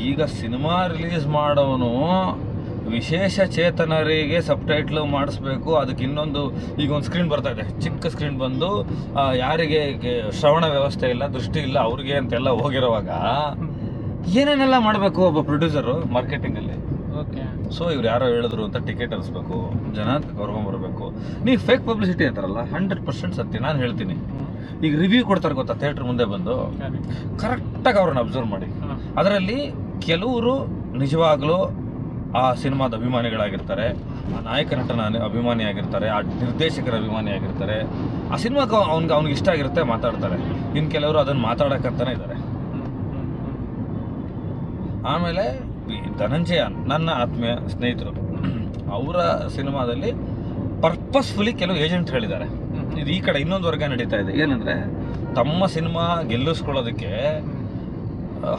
ಈಗ ಸಿನಿಮಾ ರಿಲೀಸ್ ಮಾಡೋನು ವಿಶೇಷ ಚೇತನರಿಗೆ ಸಬ್ಟೈಟ್ಲು ಮಾಡಿಸ್ಬೇಕು. ಅದಕ್ಕೆ ಇನ್ನೊಂದು, ಈಗ ಒಂದು ಸ್ಕ್ರೀನ್ ಬರ್ತಾ ಇದೆ, ಚಿಕ್ಕ ಸ್ಕ್ರೀನ್ ಬಂದು ಯಾರಿಗೆ ಶ್ರವಣ ವ್ಯವಸ್ಥೆ ಇಲ್ಲ, ದೃಷ್ಟಿ ಇಲ್ಲ ಅವ್ರಿಗೆ ಅಂತೆಲ್ಲ ಹೋಗಿರೋವಾಗ ಏನೇನೆಲ್ಲ ಮಾಡಬೇಕು ಒಬ್ಬ ಪ್ರೊಡ್ಯೂಸರು ಮಾರ್ಕೆಟಿಂಗಲ್ಲಿ. ಸೊ ಇವ್ರು ಯಾರೋ ಹೇಳಿದ್ರು ಅಂತ ಟಿಕೆಟ್ ಹರಿಸ್ಬೇಕು, ಜನ ಕರ್ಕೊಂಬರ್ಬೇಕು. ನೀವು ಫೇಕ್ ಪಬ್ಲಿಸಿಟಿ ಅಂತಾರಲ್ಲ, 100% ಸತ್ಯ. ನಾನು ಹೇಳ್ತೀನಿ, ಈಗ ರಿವ್ಯೂ ಕೊಡ್ತಾರೆ ಗೊತ್ತಾ ಥಿಯೇಟ್ರ್ ಮುಂದೆ ಬಂದು, ಕರೆಕ್ಟಾಗಿ ಅವ್ರನ್ನ ಅಬ್ಸರ್ವ್ ಮಾಡಿ. ಅದರಲ್ಲಿ ಕೆಲವರು ನಿಜವಾಗ್ಲೂ ಆ ಸಿನಿಮಾದ ಅಭಿಮಾನಿಗಳಾಗಿರ್ತಾರೆ, ಆ ನಾಯಕ ನಟನ ಅಭಿಮಾನಿ ಆಗಿರ್ತಾರೆ, ಆ ನಿರ್ದೇಶಕರ ಅಭಿಮಾನಿ ಆಗಿರ್ತಾರೆ, ಆ ಸಿನಿಮಾಕ್ಕೆ ಅವ್ನಿಗೆ ಇಷ್ಟ ಆಗಿರುತ್ತೆ, ಮಾತಾಡ್ತಾರೆ. ಇನ್ನು ಕೆಲವರು ಅದನ್ನು ಮಾತಾಡೋಕ್ಕಂತಾನೆ ಇದ್ದಾರೆ. ಆಮೇಲೆ ಧನಂಜಯ, ನನ್ನ ಆತ್ಮೀಯ ಸ್ನೇಹಿತರು, ಅವರ ಸಿನಿಮಾದಲ್ಲಿ ಪರ್ಪಸ್ಫುಲಿ ಕೆಲವು ಏಜೆಂಟ್ಗಳಿದ್ದಾರೆ. ಇದು ಈ ಕಡೆ ಇನ್ನೊಂದು ವರ್ಗ ನಡೀತಾ ಇದೆ. ಏನಂದರೆ, ತಮ್ಮ ಸಿನಿಮಾ ಗೆಲ್ಲಿಸ್ಕೊಳ್ಳೋದಕ್ಕೆ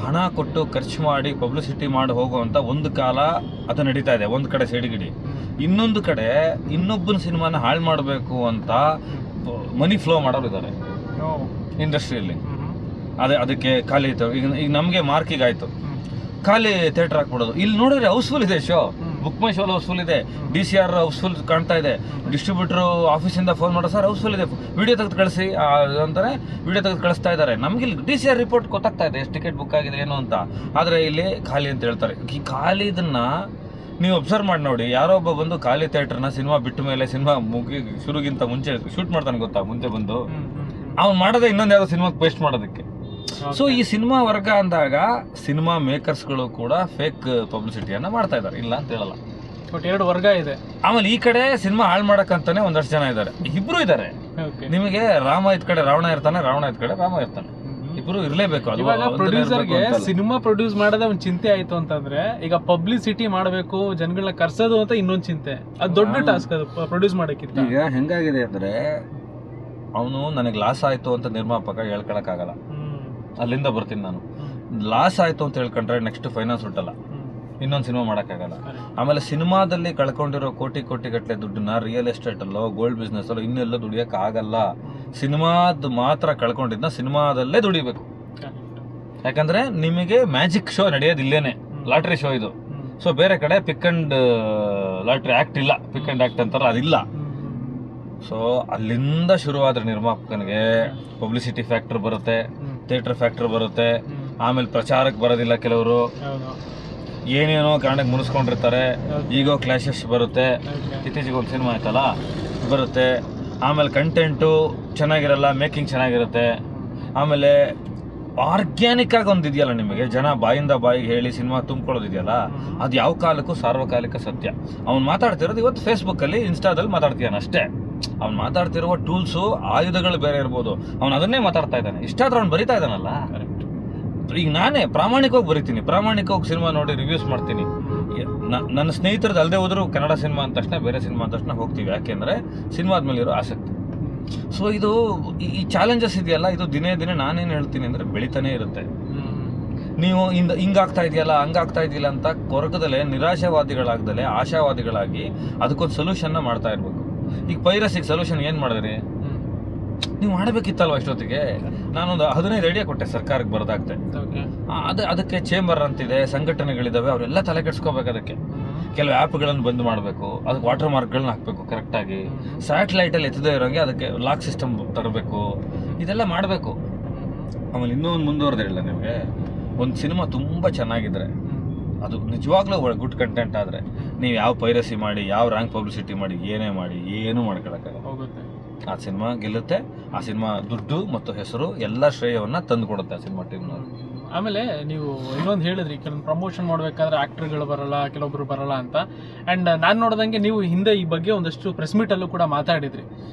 ಹಣ ಕೊಟ್ಟು ಖರ್ಚು ಮಾಡಿ ಪಬ್ಲಿಸಿಟಿ ಮಾಡಿ ಹೋಗುವಂಥ ಒಂದು ಕಾಲ ಅದು ನಡೀತಾ ಇದೆ ಒಂದು ಕಡೆ ಸೈಡ್ಗಿಡಿ. ಇನ್ನೊಂದು ಕಡೆ ಇನ್ನೊಬ್ಬನ ಸಿನಿಮಾನ ಹಾಳು ಮಾಡಬೇಕು ಅಂತ ಮನಿ ಫ್ಲೋ ಮಾಡೋರು ಇದ್ದಾರೆ ಇಂಡಸ್ಟ್ರಿಯಲ್ಲಿ. ಅದಕ್ಕೆ ಖಾಲಿ ಇತ್ತು. ಈಗ ನಮಗೆ ಮಾರ್ಕಿಗಾಯಿತು, ಖಾಲಿ ಥಿಯೇಟರ್ ಹಾಕ್ಬಿಡೋದು. ಇಲ್ಲಿ ನೋಡಿದ್ರೆ ಹೌಸ್ಫುಲ್ ಇದೆ show, BookMyShow housefull ಇದೆ, DCR ಹೌಸ್ಫುಲ್ ಕಾಣ್ತಾ ಇದೆ, ಡಿಸ್ಟ್ರಿಬ್ಯೂಟರ್ ಆಫೀಸಿಂದ ಫೋನ್ ಮಾಡೋ ಸರ್ ಹೌಸ್ಫುಲ್ ಇದೆ, ವಿಡಿಯೋ ತೆಗೆದು ಕಳಿಸಿ ಅಂತಾರೆ, ವಿಡಿಯೋ ತೆಗೆದು ಕಳಿಸ್ತಾ ಇದ್ದಾರೆ. ನಮ್ಗೆ ಇಲ್ಲಿ DCR ರಿಪೋರ್ಟ್ ಗೊತ್ತಾಗ್ತಾ ಇದೆ ಎಷ್ಟು ಟಿಕೆಟ್ ಬುಕ್ ಆಗಿದೆ ಏನು ಅಂತ. ಆದರೆ ಇಲ್ಲಿ ಖಾಲಿ ಅಂತ ಹೇಳ್ತಾರೆ. ಈ ಖಾಲಿ ಇದನ್ನ ನೀವು ಅಬ್ಸರ್ವ್ ಮಾಡಿ ನೋಡಿ. ಯಾರೋ ಒಬ್ಬ ಬಂದು ಖಾಲಿ ಥಿಯೇಟರ್ನ ಸಿನಿಮಾ ಬಿಟ್ಟ ಮೇಲೆ, ಸಿನಿಮಾ ಶುರುಗಿಂತ ಮುಂಚೆ ಶೂಟ್ ಮಾಡ್ತಾನೆ ಗೊತ್ತಾ, ಮುಂಚೆ ಬಂದು ಅವ್ನು ಮಾಡೋದೇ ಇನ್ನೊಂದು ಯಾವುದೋ ಸಿನಿಮಾಗೆ ಪೇಸ್ಟ್ ಮಾಡೋದಕ್ಕೆ. ಸೊ ಈ ಸಿನಿಮಾ ವರ್ಗ ಅಂದಾಗ ಸಿನಿಮಾ ಮೇಕರ್ಸ್ಗಳು ಕೂಡ ಫೇಕ್ ಪಬ್ಲಿಸಿಟಿಯನ್ನ ಮಾಡ್ತಾ ಇದ್ದಾರೆ, ಇಲ್ಲ ಅಂತ ಹೇಳಲ್ಲ.
ಬಟ್ ಎರಡು ವರ್ಗ ಇದೆ.
ಆಮೇಲೆ ಈ ಕಡೆ ಸಿನಿಮಾ ಹಾಳು ಮಾಡಕ್ಕಂತಾನೆ ಒಂದಷ್ಟು ಜನ ಇದ್ದಾರೆ, ಇಬ್ರು ಇದ್ದಾರೆ. ನಿಮಗೆ ರಾಮ ಇದ್ ಕಡೆ ರಾವಣ ಇರ್ತಾನೆ, ರಾವಣ ಇದ್ ಕಡೆ ರಾಮ ಇರ್ತಾನೆ, ಇಬ್ರು ಇರ್ಲೇಬೇಕು.
ಇವಾಗ ಪ್ರೊಡ್ಯೂಸರ್ಗೆ ಸಿನಿಮಾ ಪ್ರೊಡ್ಯೂಸ್ ಮಾಡೋದೇ ಒಂದು ಚಿಂತೆ ಆಯ್ತು ಅಂತಂದ್ರೆ, ಈಗ ಪಬ್ಲಿಸಿಟಿ ಮಾಡಬೇಕು, ಜನಗಳನ್ನ ಕರ್ಸೋದು ಅಂತ ಇನ್ನೊಂದು ಚಿಂತೆ. ಅದು ದೊಡ್ಡ ಟಾಸ್ಕ್ ಅದು ಪ್ರೊಡ್ಯೂಸ್ ಮಾಡಕ್ಕಿಂತ.
ಈಗ ಹೆಂಗಾಗಿದೆ ಅಂದ್ರೆ, ಅವನು ನನಗೆ ಲಾಸ್ ಆಯ್ತು ಅಂತ ನಿರ್ಮಾಪಕ ಹೇಳ್ಕೊಳಕ್ಕಾಗಲ್ಲ. ಅಲ್ಲಿಂದ ಬರ್ತೀನಿ ನಾನು. ಲಾಸ್ ಆಯ್ತು ಅಂತ ಹೇಳ್ಕೊಂಡ್ರೆ ನೆಕ್ಸ್ಟ್ ಫೈನಾನ್ಸ್ ಹುಟ್ಟಲ್ಲ, ಇನ್ನೊಂದು ಸಿನಿಮಾ ಮಾಡೋಕ್ಕಾಗಲ್ಲ. ಆಮೇಲೆ ಸಿನಿಮಾದಲ್ಲಿ ಕಳ್ಕೊಂಡಿರೋ ಕೋಟಿ ಗಟ್ಟಲೆ ದುಡ್ಡನ್ನ ರಿಯಲ್ ಎಸ್ಟೇಟ್ ಅಲ್ಲೋ, ಗೋಲ್ಡ್ ಬಿಸ್ನೆಸ್ ಅಲ್ಲೋ ಇನ್ನೆಲ್ಲೋ ದುಡಿಯೋಕೆ ಆಗಲ್ಲ. ಸಿನಿಮಾದ ಮಾತ್ರ ಕಳ್ಕೊಂಡಿದ್ನ ಸಿನಿಮಾದಲ್ಲೇ ದುಡಿಬೇಕು. ಯಾಕಂದ್ರೆ ನಿಮಗೆ ಮ್ಯಾಜಿಕ್ ಶೋ ನಡೆಯೋದು ಇಲ್ಲೇನೆ, ಲಾಟ್ರಿ ಶೋ ಇದು. ಸೊ ಬೇರೆ ಕಡೆ ಪಿಕ್ ಅಂಡ್ ಲಾಟ್ರಿ ಆಕ್ಟ್ ಇಲ್ಲ, ಪಿಕ್ ಅಂಡ್ ಆಕ್ಟ್ ಅಂತಾರಲ್ಲ ಅದಿಲ್ಲ. ಸೊ ಅಲ್ಲಿಂದ ಶುರುವಾದ್ರೆ ನಿರ್ಮಾಪಕನಿಗೆ ಪಬ್ಲಿಸಿಟಿ ಫ್ಯಾಕ್ಟರ್ ಬರುತ್ತೆ, ಥಿಯೇಟರ್ ಫ್ಯಾಕ್ಟರ್ ಬರುತ್ತೆ, ಆಮೇಲೆ ಪ್ರಚಾರಕ್ಕೆ ಬರೋದಿಲ್ಲ ಕೆಲವರು, ಏನೇನೋ ಕಾರಣಕ್ಕೆ ಮುನಿಸ್ಕೊಂಡಿರ್ತಾರೆ, ಈಗೋ ಕ್ಲಾಶಸ್ ಬರುತ್ತೆ. ಇತ್ತೀಚೆಗೆ ಒಂದು ಸಿನಿಮಾ ಆಯ್ತಲ್ಲ ಬರುತ್ತೆ. ಆಮೇಲೆ ಕಂಟೆಂಟು ಚೆನ್ನಾಗಿರಲ್ಲ, ಮೇಕಿಂಗ್ ಚೆನ್ನಾಗಿರುತ್ತೆ. ಆಮೇಲೆ ಆರ್ಗ್ಯಾನಿಕ್ ಆಗಿ ಒಂದು ಇದೆಯಲ್ಲ, ನಿಮಗೆ ಜನ ಬಾಯಿಂದ ಬಾಯಿಗೆ ಹೇಳಿ ಸಿನಿಮಾ ತುಂಬ್ಕೊಳ್ಳೋದಿದೆಯಲ್ಲ, ಅದು ಯಾವ ಕಾಲಕ್ಕೂ ಸಾರ್ವಕಾಲಿಕ ಸತ್ಯ. ಅವ್ನು ಮಾತಾಡ್ತಿರೋದು ಇವತ್ತು ಫೇಸ್ಬುಕ್ಕಲ್ಲಿ, ಇನ್ಸ್ಟಾದಲ್ಲಿ ಮಾತಾಡ್ತೀಯಾನ ಅಷ್ಟೇ. ಅವ್ನು ಮಾತಾಡ್ತಿರುವ ಟೂಲ್ಸು, ಆಯುಧಗಳು ಬೇರೆ ಇರ್ಬೋದು, ಅವ್ನು ಅದನ್ನೇ ಮಾತಾಡ್ತಾ ಇದ್ದಾನೆ. ಇಷ್ಟಾದ್ರೂ ಅವ್ನು ಬರಿತಾ ಇದ್ದಾನಲ್ಲ. ಈಗ ನಾನೇ ಪ್ರಾಮಾಣಿಕವಾಗಿ ಬರಿತೀನಿ, ಪ್ರಾಮಾಣಿಕವಾಗಿ ಸಿನಿಮಾ ನೋಡಿ ರಿವ್ಯೂಸ್ ಮಾಡ್ತೀನಿ. ನನ್ನ ಸ್ನೇಹಿತರದ್ದು ಅಲ್ಲದೆ ಹೋದ್ರು ಕನ್ನಡ ಸಿನಿಮಾ ಅಂದ ತಕ್ಷಣ, ಬೇರೆ ಸಿನಿಮಾ ಅಂದ ತಕ್ಷಣ ಹೋಗ್ತೀವಿ. ಯಾಕೆಂದರೆ ಸಿನಿಮಾದ ಮೇಲೆ ಇರೋ ಆಸಕ್ತಿ. ಸೊ ಇದು ಈ ಚಾಲೆಂಜಸ್ ಇದೆಯಲ್ಲ, ಇದು ದಿನೇ ದಿನೇ ನಾನೇನು ಹೇಳ್ತೀನಿ ಅಂದರೆ ಬೆಳಿತಾನೇ ಇರುತ್ತೆ. ನೀವು ಹಿಂಗಾಗ್ತಾ ಇದೆಯಲ್ಲ, ಹಂಗಾಗ್ತಾ ಇದೆಯಲ್ಲ ಅಂತ ಕೊರಗದಲ್ಲೇ ನಿರಾಶಾವಾದಿಗಳಾಗ್ದಲೆ ಆಶಾವಾದಿಗಳಾಗಿ ಅದಕ್ಕೊಂದು ಸೊಲ್ಯೂಷನ್ನ ಮಾಡ್ತಾ ಇರ್ಬೇಕು. ಈಗ ಪೈರಸಿಗೆ ಸೊಲ್ಯೂಷನ್ ಏನು ಮಾಡಿದ್ರಿ ನೀವು ಮಾಡಬೇಕಿತ್ತಲ್ವ ಇಷ್ಟೊತ್ತಿಗೆ? ನಾನೊಂದು 15 ಐಡಿಯಾ ಕೊಟ್ಟೆ ಸರ್ಕಾರಕ್ಕೆ ಬರೋದಾಗ್ತೆ. ಅದಕ್ಕೆ ಚೇಂಬರ್ ಅಂತಿದೆ, ಸಂಘಟನೆಗಳಿದಾವೆ, ಅವರೆಲ್ಲ ತಲೆ ಕೆಡ್ಸ್ಕೋಬೇಕು. ಅದಕ್ಕೆ ಕೆಲವು ಆ್ಯಪ್ಗಳನ್ನು ಬಂದ್ ಮಾಡಬೇಕು, ಅದಕ್ಕೆ ವಾಟರ್ ಮಾರ್ಕ್ಗಳನ್ನ ಹಾಕಬೇಕು ಕರೆಕ್ಟಾಗಿ, ಸ್ಯಾಟಲೈಟಲ್ಲಿ ಎತ್ತದೇ ಇರೋಂಗೆ ಅದಕ್ಕೆ ಲಾಕ್ ಸಿಸ್ಟಮ್ ತರಬೇಕು, ಇದೆಲ್ಲ ಮಾಡಬೇಕು. ಆಮೇಲೆ ಇನ್ನೂ ಒಂದು ಮುಂದುವರೆದ ಇಲ್ಲ, ನಿಮಗೆ ಒಂದು ಸಿನಿಮಾ ತುಂಬ ಚೆನ್ನಾಗಿದ್ರೆ, ಅದು ನಿಜವಾಗ್ಲೂ ಗುಡ್ ಕಂಟೆಂಟ್ ಆದರೆ, ನೀವು ಯಾವ ಪೈರಸಿ ಮಾಡಿ, ಯಾವ ರ್ಯಾಂಕ್ ಪಬ್ಲಿಸಿಟಿ ಮಾಡಿ, ಏನೇ ಮಾಡಿ, ಏನೂ ಮಾಡ್ಕೊಳಕ್ಕಾಗಲ್ಲ. ಆ ಸಿನಿಮಾ ಗೆಲ್ಲುತ್ತೆ. ಆ ಸಿನಿಮಾ ದುಡ್ಡು ಮತ್ತು ಹೆಸರು ಎಲ್ಲ ಶ್ರೇಯವನ್ನು ತಂದು ಕೊಡುತ್ತೆ ಆ ಸಿನಿಮಾ ಟೀಮ್ನವ್ರು.
ಆಮೇಲೆ ನೀವು ಇನ್ನೊಂದು ಹೇಳಿದ್ರಿ, ಕೆಲವೊಂದು ಪ್ರಮೋಷನ್ ಮಾಡಬೇಕಾದ್ರೆ ಆ್ಯಕ್ಟರ್ಗಳು ಬರಲ್ಲ, ಕೆಲವೊಬ್ರು ಬರಲ್ಲ ಅಂತ. ಆ್ಯಂಡ್ ನಾನು ನೋಡಿದಂಗೆ ನೀವು ಹಿಂದೆ ಈ ಬಗ್ಗೆ ಒಂದಷ್ಟು ಪ್ರೆಸ್ ಮೀಟಲ್ಲೂ ಕೂಡ ಮಾತಾಡಿದ್ರಿ.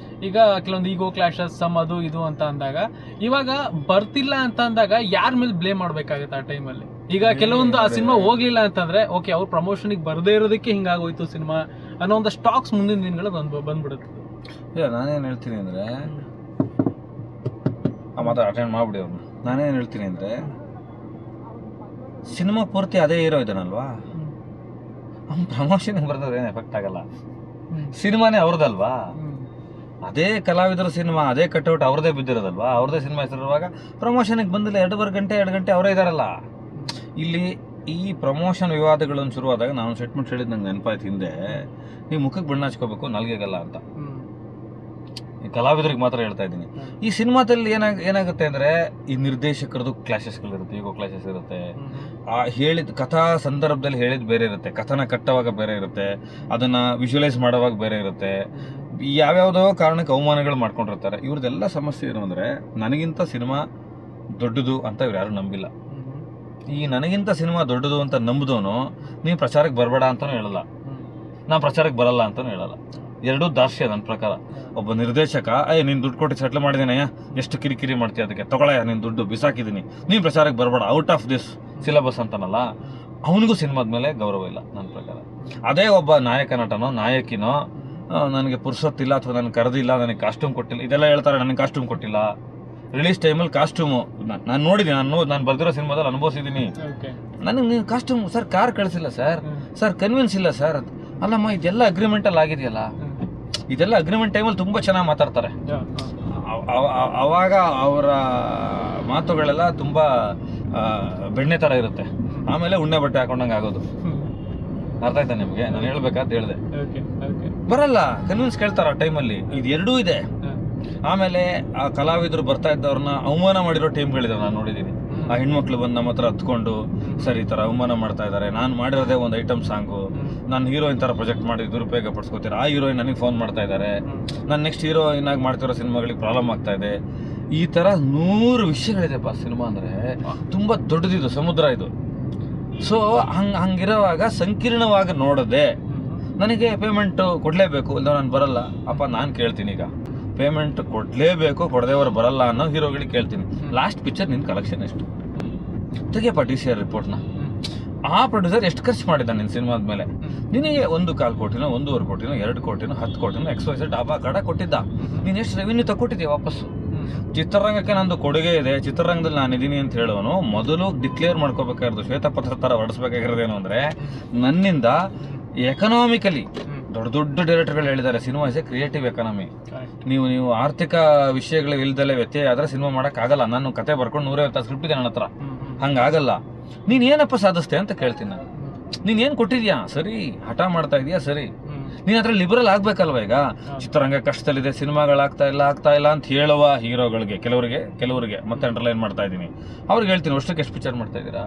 ಈಗ ಕೆಲವೊಂದು ಈಗೋ ಕ್ಲಾಶಸ್, ಸಮ್ ಅದು ಇದು ಅಂತ ಅಂದಾಗ, ಇವಾಗ ಬರ್ತಿಲ್ಲ ಅಂತ ಅಂದಾಗ ಯಾರ ಮೇಲೆ ಬ್ಲೇಮ್ ಮಾಡಬೇಕಾಗುತ್ತೆ ಆ ಟೈಮಲ್ಲಿ? ಈಗ ಕೆಲವೊಂದು ಆ ಸಿನಿಮಾ ಹೋಗ್ಲಿಲ್ಲ ಅಂತಂದ್ರೆ, ಓಕೆ ಅವ್ರು ಪ್ರಮೋಷನ್ಗೆ ಬರದೇ ಇರೋದಕ್ಕೆ ಹಿಂಗಾಗೋಯ್ತು ಸಿನಿಮಾ ಅನ್ನೋ ಒಂದು ಸ್ಟಾಕ್ಸ್ ಮುಂದಿನ ದಿನಗಳು ಬಂದ್ಬಿಡುತ್ತೆ.
ಇಲ್ಲ, ನಾನೇನು ಹೇಳ್ತೀನಿ ಅಂದರೆ, ಆ ಮಾತು ಅಟೆಂಡ್ ಮಾಡಿಬಿಡಿ ಅವ್ರನ್ನ. ನಾನೇನು ಹೇಳ್ತೀನಿ ಅಂದರೆ, ಸಿನಿಮಾ ಪೂರ್ತಿ ಅದೇ ಹೀರೋ ಇದ್ದಾನಲ್ವಾ, ಅವ್ನು ಪ್ರಮೋಷನ್ಗೆ ಬರೆದ್ರೆ ಏನು ಎಫೆಕ್ಟ್ ಆಗಲ್ಲ. ಸಿನಿಮಾನೇ ಅವ್ರದ್ದಲ್ವಾ, ಅದೇ ಕಲಾವಿದರ ಸಿನಿಮಾ, ಅದೇ ಕಟ್ಔಟ್ ಅವ್ರದ್ದೇ ಬಿದ್ದಿರೋದಲ್ವಾ, ಅವ್ರದ್ದೇ ಸಿನಿಮಾ ಹೆಸರಿರುವಾಗ ಪ್ರಮೋಷನ್ಗೆ ಬಂದಿಲ್ಲ 2 ಗಂಟೆ ಅವರೇ ಇದ್ದಾರಲ್ಲ. ಇಲ್ಲಿ ಈ ಪ್ರಮೋಷನ್ ವಿವಾದಗಳನ್ನು ಶುರುವಾದಾಗ ನಾನು ಸ್ಟೇಟ್ಮೆಂಟ್ ಹೇಳಿದ್ದು ನಂಗೆ ನೆನಪಾಯ್ತು ಹಿಂದೆ, ನೀವು ಮುಖಕ್ಕೆ ಬಣ್ಣ ಹಚ್ಕೋಬೇಕು, ನಾಲ್ಗೆಗಲ್ಲ ಅಂತ. ಈ ಕಲಾವಿದರಿಗೆ ಮಾತ್ರ ಹೇಳ್ತಾ ಇದ್ದೀನಿ. ಈ ಸಿನಿಮಾದಲ್ಲಿ ಏನಾಗುತ್ತೆ ಅಂದರೆ, ಈ ನಿರ್ದೇಶಕರದ್ದು ಕ್ಲಾಶಸ್ಗಳಿರುತ್ತೆ, ಈಗೋ ಕ್ಲಾಶಸ್ ಇರುತ್ತೆ. ಆ ಹೇಳಿದ ಕಥಾ ಸಂದರ್ಭದಲ್ಲಿ ಹೇಳಿದ ಬೇರೆ ಇರುತ್ತೆ, ಕಥನ ಕಟ್ಟುವಾಗ ಬೇರೆ ಇರುತ್ತೆ, ಅದನ್ನು ವಿಜುವಲೈಸ್ ಮಾಡುವಾಗ ಬೇರೆ ಇರುತ್ತೆ. ಯಾವ್ಯಾವುದೋ ಕಾರಣಕ್ಕೆ ಅವಮಾನಗಳು ಮಾಡ್ಕೊಂಡಿರ್ತಾರೆ. ಇವ್ರದ್ದೆಲ್ಲ ಸಮಸ್ಯೆ ಏನು ಅಂದರೆ, ನನಗಿಂತ ಸಿನಿಮಾ ದೊಡ್ಡದು ಅಂತ ಇವ್ರು ಯಾರು ನಂಬಿಲ್ಲ. ಈ ನನಗಿಂತ ಸಿನಿಮಾ ದೊಡ್ಡದು ಅಂತ ನಂಬಿದವನು ನೀವು ಪ್ರಚಾರಕ್ಕೆ ಬರಬೇಡ ಅಂತಲೂ ಹೇಳಲ್ಲ, ನಾನು ಪ್ರಚಾರಕ್ಕೆ ಬರಲ್ಲ ಅಂತಲೂ ಹೇಳಲ್ಲ. ಎರಡೂ ದಾರ್ಶ್ಯ ನನ್ನ ಪ್ರಕಾರ. ಒಬ್ಬ ನಿರ್ದೇಶಕ, ನೀನು ದುಡ್ಡು ಕೊಟ್ಟು ಸೆಟ್ಲ್ ಮಾಡಿದ್ದೀನಯ್ಯ, ಎಷ್ಟು ಕಿರಿಕಿರಿ ಮಾಡ್ತೀಯ, ಅದಕ್ಕೆ ತಗೊಳಯ್ಯ ನೀನು ದುಡ್ಡು ಬಿಸಾಕಿದ್ದೀನಿ, ನೀನು ಪ್ರಚಾರಕ್ಕೆ ಬರಬೇಡ, ಔಟ್ ಆಫ್ ದಿಸ್ ಸಿಲೆಬಸ್ ಅಂತಾನಲ್ಲ, ಅವನಿಗೂ ಸಿನಿಮಾದ ಮೇಲೆ ಗೌರವ ಇಲ್ಲ ನನ್ನ ಪ್ರಕಾರ. ಅದೇ ಒಬ್ಬ ನಾಯಕ ನಟನೋ ನಾಯಕಿನೋ, ನನಗೆ ಪುರ್ಸೊತ್ತಿಲ್ಲ ಅಥವಾ ನನಗೆ ಕರೆದಿಲ್ಲ, ನನಗೆ ಕಾಸ್ಟ್ಯೂಮ್ ಕೊಟ್ಟಿಲ್ಲ, ಇದೆಲ್ಲ ಹೇಳ್ತಾರೆ. ನನಗೆ ಕಾಸ್ಟ್ಯೂಮ್ ಕೊಟ್ಟಿಲ್ಲ, ರಿಲೀಸ್ ಟೈಮಲ್ಲಿ ಕಾಸ್ಟ್ಯೂಮು ನಾನು ನೋಡಿದ್ದೀನಿ, ನಾನು ಬರ್ದಿರೋ ಸಿನಿಮಾದಲ್ಲಿ ಅನುಭವಿಸಿದ್ದೀನಿ. ನನಗೆ ನೀವು ಕಾಸ್ಟ್ಯೂಮ್ ಸರ್, ಕಾರ್ ಕಳಿಸಿಲ್ಲ ಸರ್ ಕನ್ವಿನ್ಸ್ ಇಲ್ಲ ಸರ್. ಅಲ್ಲಮ್ಮ, ಇದೆಲ್ಲ ಅಗ್ರಿಮೆಂಟಲ್ಲಿ ಆಗಿದೆಯಲ್ಲ, ಇದೆಲ್ಲ ಅಗ್ರಿಮೆಂಟ್ ಟೈಮಲ್ಲಿ ತುಂಬ ಚೆನ್ನಾಗಿ ಮಾತಾಡ್ತಾರೆ. ಅವಾಗ ಅವರ ಮಾತುಗಳೆಲ್ಲ ತುಂಬ ಬೆಣ್ಣೆ ಥರ ಇರುತ್ತೆ. ಆಮೇಲೆ ಉಣ್ಣೆ ಬಟ್ಟೆ ಹಾಕೊಂಡಂಗೆ ಆಗೋದು. ಅರ್ಥ ಆಯ್ತಾ ನಿಮಗೆ ನಾನು ಹೇಳ್ಬೇಕಂತ ಹೇಳಿದೆ.
Okay okay.
ಬರಲ್ಲ, ಕನ್ವಿನ್ಸ್ ಕೇಳ್ತಾರ ಆ ಟೈಮಲ್ಲಿ. ಇದು ಎರಡೂ ಇದೆ. ಆಮೇಲೆ ಆ ಕಲಾವಿದರು ಬರ್ತಾ ಇದ್ದವ್ರನ್ನ ಅವಮಾನ ಮಾಡಿರೋ ಟೀಮ್ಗಳಿದಾವೆ, ನಾನು ನೋಡಿದ್ದೀನಿ. ಆ ಹೆಣ್ಮಕ್ಳು ಬಂದು ನಮ್ಮ ಹತ್ರ ಹತ್ಕೊಂಡು ಸರ್ ಈ ಥರ ಅವಮಾನ ಮಾಡ್ತಾ ಇದ್ದಾರೆ, ನಾನು ಮಾಡಿರೋದೇ ಒಂದು ಐಟಮ್ ಸಾಂಗು, ನಾನು ಹೀರೋಯಿನ್ ಥರ ಪ್ರೊಜೆಕ್ಟ್ ಮಾಡಿ ದುರುಪಯೋಗ ಪಡಿಸ್ಕೋತೀರ, ಆ ಹೀರೋಯಿನ್ ನನಗೆ ಫೋನ್ ಮಾಡ್ತಾ ಇದ್ದಾರೆ, ನಾನು ನೆಕ್ಸ್ಟ್ ಹೀರೋಯಿನ್ ಆಗಿ ಮಾಡ್ತಿರೋ ಸಿನಿಮಾಗಳಿಗೆ ಪ್ರಾಬ್ಲಮ್ ಆಗ್ತಾ ಇದೆ. ಈ ಥರ 100 ವಿಷಯಗಳಿದೆಪ್ಪ. ಸಿನಿಮಾ ಅಂದರೆ ತುಂಬ ದೊಡ್ಡದಿದು, ಸಮುದ್ರ ಇದು. ಸೊ ಹಂಗಿರುವಾಗ ಸಂಕೀರ್ಣವಾಗಿ ನೋಡದೆ ನನಗೆ ಪೇಮೆಂಟು ಕೊಡಲೇಬೇಕು, ಇಲ್ಲ ನಾನು ಬರಲ್ಲ ಅಪ್ಪ. ನಾನು ಕೇಳ್ತೀನಿ ಈಗ ಪೇಮೆಂಟ್ ಕೊಡಲೇಬೇಕು, ಕೊಡದೇವರು ಬರಲ್ಲ ಅನ್ನೋ ಹೀರೋಗಳಿಗೆ ಕೇಳ್ತೀನಿ, ಲಾಸ್ಟ್ ಪಿಕ್ಚರ್ ನಿನ್ನ ಕಲೆಕ್ಷನ್ ಎಷ್ಟು ತೆಗಿಯಪ್ಪ DCR ರಿಪೋರ್ಟ್ನ. ಆ ಪ್ರೊಡ್ಯೂಸರ್ ಎಷ್ಟು ಖರ್ಚು ಮಾಡಿದ್ದಾನೆ ನಿನ್ನ ಸಿನಿಮಾದ ಮೇಲೆ? ನಿನಗೆ 1.25 ಕೋಟಿನೋ 1.5 ಕೋಟಿನೋ 2 ಕೋಟಿನೋ 10 ಕೋಟಿನೋ XYZ ಡಾಬಾ ಕಡ ಕೊಟ್ಟಿದ್ದ, ನೀನು ಎಷ್ಟು ರೆವಿನ್ಯೂ ತಗೊಟ್ಟಿದ್ದೀಯ ವಾಪಸ್ಸು? ಚಿತ್ರರಂಗಕ್ಕೆ ನಂದು ಕೊಡುಗೆ ಇದೆ, ಚಿತ್ರರಂಗದಲ್ಲಿ ನಾನು ಇದ್ದೀನಿ ಅಂತ ಹೇಳೋನು ಮೊದಲು ಡಿಕ್ಲೇರ್ ಮಾಡ್ಕೋಬೇಕಾಗಿರೋದು, ಶ್ವೇತಪತ್ರ ಥರ ಹೊಡಿಸ್ಬೇಕಾಗಿರೋದೇನು ಅಂದರೆ, ನನ್ನಿಂದ ಎಕನಾಮಿಕಲಿ ದೊಡ್ಡ ದೊಡ್ಡ ಡೈರೆಕ್ಟರ್ಗಳು ಹೇಳಿದ್ದಾರೆ, cinema is A creative economy. ನೀವು ಆರ್ಥಿಕ ವಿಷಯಗಳು ಇಲ್ದಲೆ ವ್ಯತ್ಯಯ ಆದರೆ ಸಿನಿಮಾ ಮಾಡೋಕ್ಕಾಗಲ್ಲ. ನಾನು ಕತೆ ಬರ್ಕೊಂಡು 150 ಸ್ಕ್ರಿಪ್ಟ್ ಇದೆ ನನ್ನ ಹತ್ರ, ಹಂಗಾಗಲ್ಲ. ನೀನು ಏನಪ್ಪ ಸಾಧಿಸ್ತೆ ಅಂತ ಕೇಳ್ತೀನಿ ನಾನು. ನೀನು ಏನು ಕೊಟ್ಟಿದ್ಯಾ? ಸರಿ, ಹಠ ಮಾಡ್ತಾ ಇದೆಯಾ? ಸರಿ, ನೀನು ಹತ್ರ ಲಿಬರಲ್ ಆಗಬೇಕಲ್ವ? ಈಗ ಚಿತ್ರರಂಗ ಕಷ್ಟದಲ್ಲಿದೆ, ಸಿನಿಮಾಗಳಾಗ್ತಾ ಇಲ್ಲ ಅಂತ ಹೇಳುವ ಹೀರೋಗಳಿಗೆ ಕೆಲವರಿಗೆ ಮತ್ತೆ ಅಂಡರ್ಲೈನ್ ಮಾಡ್ತಾ ಇದ್ದೀನಿ, ಅವ್ರಿಗೆ ಹೇಳ್ತೀನಿ, ವರ್ಷಕ್ಕೆ ಎಷ್ಟು ಪಿಕ್ಚರ್ ಮಾಡ್ತಾ ಇದ್ದೀರಾ?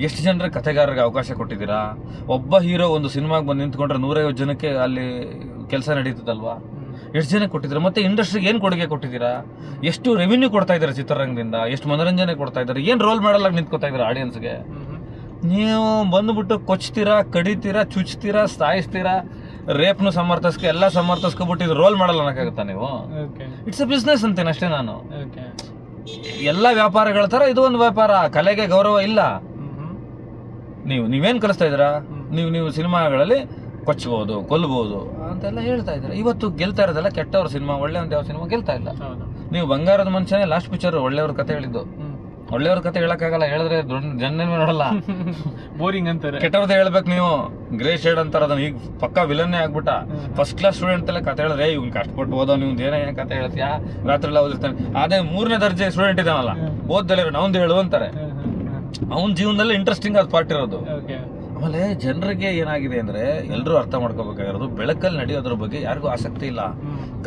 ಎಷ್ಟು ಜನರ ಕಥೆಗಾರರಿಗೆ ಅವಕಾಶ ಕೊಟ್ಟಿದ್ದೀರಾ? ಒಬ್ಬ ಹೀರೋ ಒಂದು ಸಿನಿಮಾಗೆ ಬಂದು ನಿಂತ್ಕೊಂಡ್ರೆ 150 ಜನಕ್ಕೆ ಅಲ್ಲಿ ಕೆಲಸ ನಡೀತದಲ್ವಾ? ಎಷ್ಟು ಜನಕ್ಕೆ ಕೊಟ್ಟಿದ್ದೀರಾ? ಮತ್ತೆ ಇಂಡಸ್ಟ್ರಿಗೆ ಏನು ಕೊಡುಗೆ ಕೊಟ್ಟಿದ್ದೀರಾ? ಎಷ್ಟು ರೆವಿನ್ಯೂ ಕೊಡ್ತಾ ಇದ್ದಾರೆ ಚಿತ್ರರಂಗದಿಂದ? ಎಷ್ಟು ಮನೋರಂಜನೆ ಕೊಡ್ತಾ ಇದ್ದಾರೆ? ಏನು ರೋಲ್ ಮಾಡಲ್ಲ ನಿಂತ್ಕೊತಾ ಇದ್ದಾರೆ ಆಡಿಯನ್ಸ್ಗೆ? ನೀವು ಬಂದುಬಿಟ್ಟು ಕೊಚ್ತೀರಾ, ಕಡಿತೀರಾ, ಚುಚ್ತೀರಾ, ಸಾಯಿಸ್ತೀರಾ, ರೇಪ್ನು ಎಲ್ಲ ಸಮರ್ಥಿಸ್ಕೊಬಿಟ್ಟು ಇದು ರೋಲ್ ಮಾಡಲ್ಲ ಅನ್ನೋಕ್ಕಾಗುತ್ತಾ ನೀವು? ಇಟ್ಸ್ ಅ ಬಿಸ್ನೆಸ್ ಅಂತೇನೆ ಅಷ್ಟೇ ನಾನು. ಎಲ್ಲ ವ್ಯಾಪಾರಗಳ ಥರ ಇದು ಒಂದು ವ್ಯಾಪಾರ, ಕಲೆಗೆ ಗೌರವ ಇಲ್ಲ. ನೀವೇನು ಕಲಿಸ್ತಾ ಇದ್ದೀರಾ? ನೀವು ಸಿನಿಮಾಗಳಲ್ಲಿ ಕೊಚ್ಚಬಹುದು, ಕೊಲ್ಲಬಹುದು ಅಂತೆಲ್ಲ ಹೇಳ್ತಾ ಇದ್ದೀರಾ. ಇವತ್ತು ಗೆಲ್ತಾ ಇರೋದೆಲ್ಲ ಕೆಟ್ಟವ್ರ ಸಿನಿಮಾ, ಒಳ್ಳೆಯವ್ರ ಯಾವ ಸಿನಿಮಾ ಗೆಲ್ತಾ ಇಲ್ಲ. ನೀವು ಬಂಗಾರದ ಮನುಷ್ಯನೇ ಲಾಸ್ಟ್ ಪಿಕ್ಚರ್ ಒಳ್ಳೆಯವ್ರ ಕತೆ ಹೇಳಿದ್ದು. ಒಳ್ಳೆಯವ್ರ ಕತೆ ಹೇಳಕ್ಕಾಗಲ್ಲ, ಹೇಳಿದ್ರೆ ಜನ ನೋಡಲ್ಲ,
ಬೋರಿಂಗ್ ಅಂತಾರೆ.
ಕೆಟ್ಟವ್ರದ್ದು ಹೇಳ್ಬೇಕು ನೀವು. ಗ್ರೇ ಶೇಡ್ ಅಂತಾರೆ ಅದನ್ನ, ಈಗ ಪಕ್ಕ ವಿಲನ್ನೇ ಆಗ್ಬಿಟ್ಟ. ಫಸ್ಟ್ ಕ್ಲಾಸ್ ಸ್ಟೂಡೆಂಟ್ ಎಲ್ಲ ಕತೆ ಹೇಳಿದ್ರೆ ಇವ್ನು ಕಷ್ಟಪಟ್ಟು ಓದೋ, ನೀವು ಏನೇ ಕತೆ ಹೇಳ್ತೀಯಾ, ರಾತ್ರಿ ಎಲ್ಲ ಓದಿರ್ತಾನೆ. ಅದೇ 3ನೇ ದರ್ಜೆ ಸ್ಟೂಡೆಂಟ್ ಇದ್ದಾನಲ್ಲ, ಓದ್ದಲ್ಲ ನಾವೊಂದು ಹೇಳು ಅಂತಾರೆ. ಅವನ ಜೀವನದಲ್ಲಿ ಇಂಟ್ರೆಸ್ಟಿಂಗ್ ಆದ ಪಾರ್ಟ್ ಇರೋದು. ಆಮೇಲೆ ಜನರಿಗೆ ಏನಾಗಿದೆ ಅಂದ್ರೆ, ಎಲ್ಲರೂ ಅರ್ಥ ಮಾಡ್ಕೋಬೇಕಾಗಿರೋದು, ಬೆಳಕಲ್ಲಿ ನಡೆಯೋದ್ರ ಬಗ್ಗೆ ಯಾರಿಗೂ ಆಸಕ್ತಿ ಇಲ್ಲ,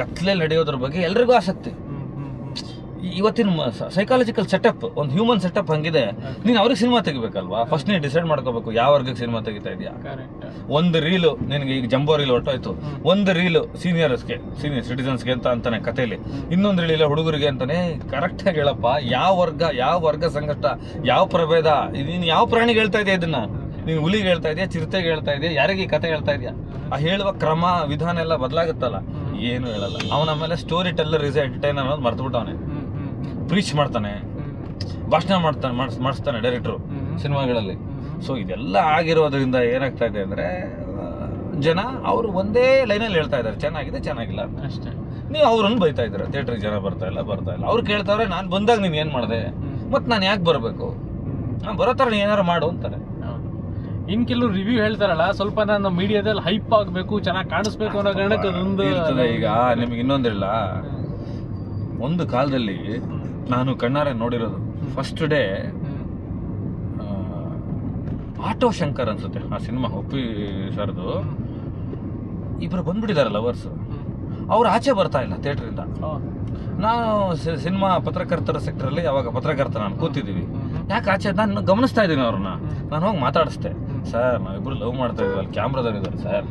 ಕತ್ಲೆಯಲ್ಲಿ ನಡೆಯೋದ್ರ ಬಗ್ಗೆ ಎಲ್ರಿಗೂ ಆಸಕ್ತಿ. ಇವತ್ತಿನ ಸೈಕಾಲಜಿಕಲ್ ಸೆಟಪ್, ಒಂದು ಹ್ಯೂಮನ್ ಸೆಟಪ್ ಹಂಗಿದೆ. ನೀನು ಅವ್ರಿಗೆ ಸಿನಿಮಾ ತೆಗಿಬೇಕಲ್ವಾ? ಫಸ್ಟ್ ನೀನು ಡಿಸೈಡ್ ಮಾಡ್ಕೋಬೇಕು ಯಾವ ವರ್ಗಕ್ಕೆ ಸಿನಿಮಾ ತೆಗಿತಾ ಇದೆಯಾ. ಒಂದು ರೀಲು ನಿನಗೆ, ಈಗ ಜಂಬೋ ರೀಲ್ ಹೊರಟೋಯ್ತು, ಒಂದು ರೀಲು ಸೀನಿಯರ್ ಸಿಟಿಸನ್ಸ್ಗೆ ಅಂತಾನೆ ಕಥೆಯಲ್ಲಿ, ಇನ್ನೊಂದು ರೀಲ್ ಹುಡುಗರಿಗೆ ಅಂತಾನೆ. ಕರೆಕ್ಟಾಗಿ ಹೇಳಪ್ಪ, ಯಾವ ವರ್ಗ ಸಂಕಷ್ಟ, ಯಾವ ಪ್ರಭೇದ, ನೀನು ಯಾವ ಪ್ರಾಣಿಗೆ ಹೇಳ್ತಾ ಇದೆಯಾ ಇದನ್ನ? ನೀನು ಹುಲಿಗೆ ಹೇಳ್ತಾ ಇದೆಯಾ, ಚಿರತೆಗೆ ಹೇಳ್ತಾ ಇದೆಯಾ, ಯಾರಿಗೆ ಈ ಕತೆ ಹೇಳ್ತಾ ಇದೆಯಾ? ಆ ಹೇಳುವ ಕ್ರಮ ವಿಧಾನ ಎಲ್ಲ ಬದಲಾಗುತ್ತಲ್ಲ, ಏನು ಹೇಳಲ್ಲ. ಅವನ ಮೇಲೆ ಸ್ಟೋರಿ ಟೆಲ್ಲರ್ ಇಸ್ ಎಂಟರ್ಟೈನರ್ ಅನ್ನೋದು ಮರ್ತ್ಬಿಟ್ಟವನೆ. ಪ್ರೀಚ್ ಮಾಡ್ತಾನೆ, ಭಾಷಣ ಮಾಡಿಸ್ತಾನೆ ಡೈರೆಕ್ಟ್ರು ಸಿನಿಮಾಗಳಲ್ಲಿ. ಸೊ ಇದೆಲ್ಲ ಆಗಿರೋದ್ರಿಂದ ಏನಾಗ್ತಾ ಇದೆ ಅಂದರೆ, ಜನ ಅವರು ಒಂದೇ ಲೈನಲ್ಲಿ ಹೇಳ್ತಾ ಇದ್ದಾರೆ, ಚೆನ್ನಾಗಿಲ್ಲ ಅಷ್ಟೇ. ನೀವು ಅವ್ರನ್ನ ಬೈತಾ ಇದ್ದೀರ, ಥಿಯೇಟ್ರಿಗೆ ಜನ ಬರ್ತಾ ಇಲ್ಲ. ಅವ್ರು ಕೇಳ್ತಾವ್ರೆ, ನಾನು ಬಂದಾಗ ನೀನು ಏನು ಮಾಡಿದೆ, ಮತ್ತು ನಾನು ಯಾಕೆ ಬರಬೇಕು, ನಾನು ಬರೋ ಥರ ನೀನು ಏನಾರು ಮಾಡು ಅಂತಾರೆ.
ಇನ್ ಕೆಲವು ರಿವ್ಯೂ ಹೇಳ್ತಾರಲ್ಲ, ಸ್ವಲ್ಪ ನಾನು ಮೀಡಿಯಾದಲ್ಲಿ ಹೈಪ್ ಆಗಬೇಕು, ಚೆನ್ನಾಗಿ ಕಾಣಿಸ್ಬೇಕು ಅನ್ನೋ ಕಾರಣಕ್ಕೆ ಅದೊಂದು
ಇರ್ತದೆ. ಈಗ ನಿಮಗೆ ಇನ್ನೊಂದು ಹೇಳ, ಒಂದು ಕಾಲದಲ್ಲಿ ನಾನು ಕಣ್ಣಾರೆ ನೋಡಿರೋದು, ಫಸ್ಟ್ ಡೇ ಆಟೋ ಶಂಕರ್ ಅನ್ಸುತ್ತೆ ಆ ಸಿನಿಮಾ, ಒಪ್ಪಿ ಸರ್ದು, ಇಬ್ಬರು ಬಂದ್ಬಿಟ್ಟಿದ್ದಾರೆ ಲವರ್ಸ್. ಅವ್ರು ಆಚೆ ಬರ್ತಾ ಇಲ್ಲ ಥಿಯೇಟ್ರಿಂದ. ನಾನು ಸಿನಿಮಾ ಪತ್ರಕರ್ತರ ಸೆಕ್ಟರಲ್ಲಿ ಯಾವಾಗ ಪತ್ರಕರ್ತ ನಾನು ಕೂತಿದ್ದೀವಿ, ಯಾಕೆ ಆಚೆ ನಾನು ಗಮನಿಸ್ತಾ ಇದ್ದೀನಿ ಅವ್ರನ್ನ. ನಾನು ಹೋಗಿ ಮಾತಾಡಿಸ್ದೆ, ಸರ್ ನಾವಿಬ್ರು ಲವ್ ಮಾಡ್ತಾ ಇದೀವಿ, ಅಲ್ಲಿ ಕ್ಯಾಮ್ರಾದವ್ರು ಇದ್ದಾರೆ ಸರ್,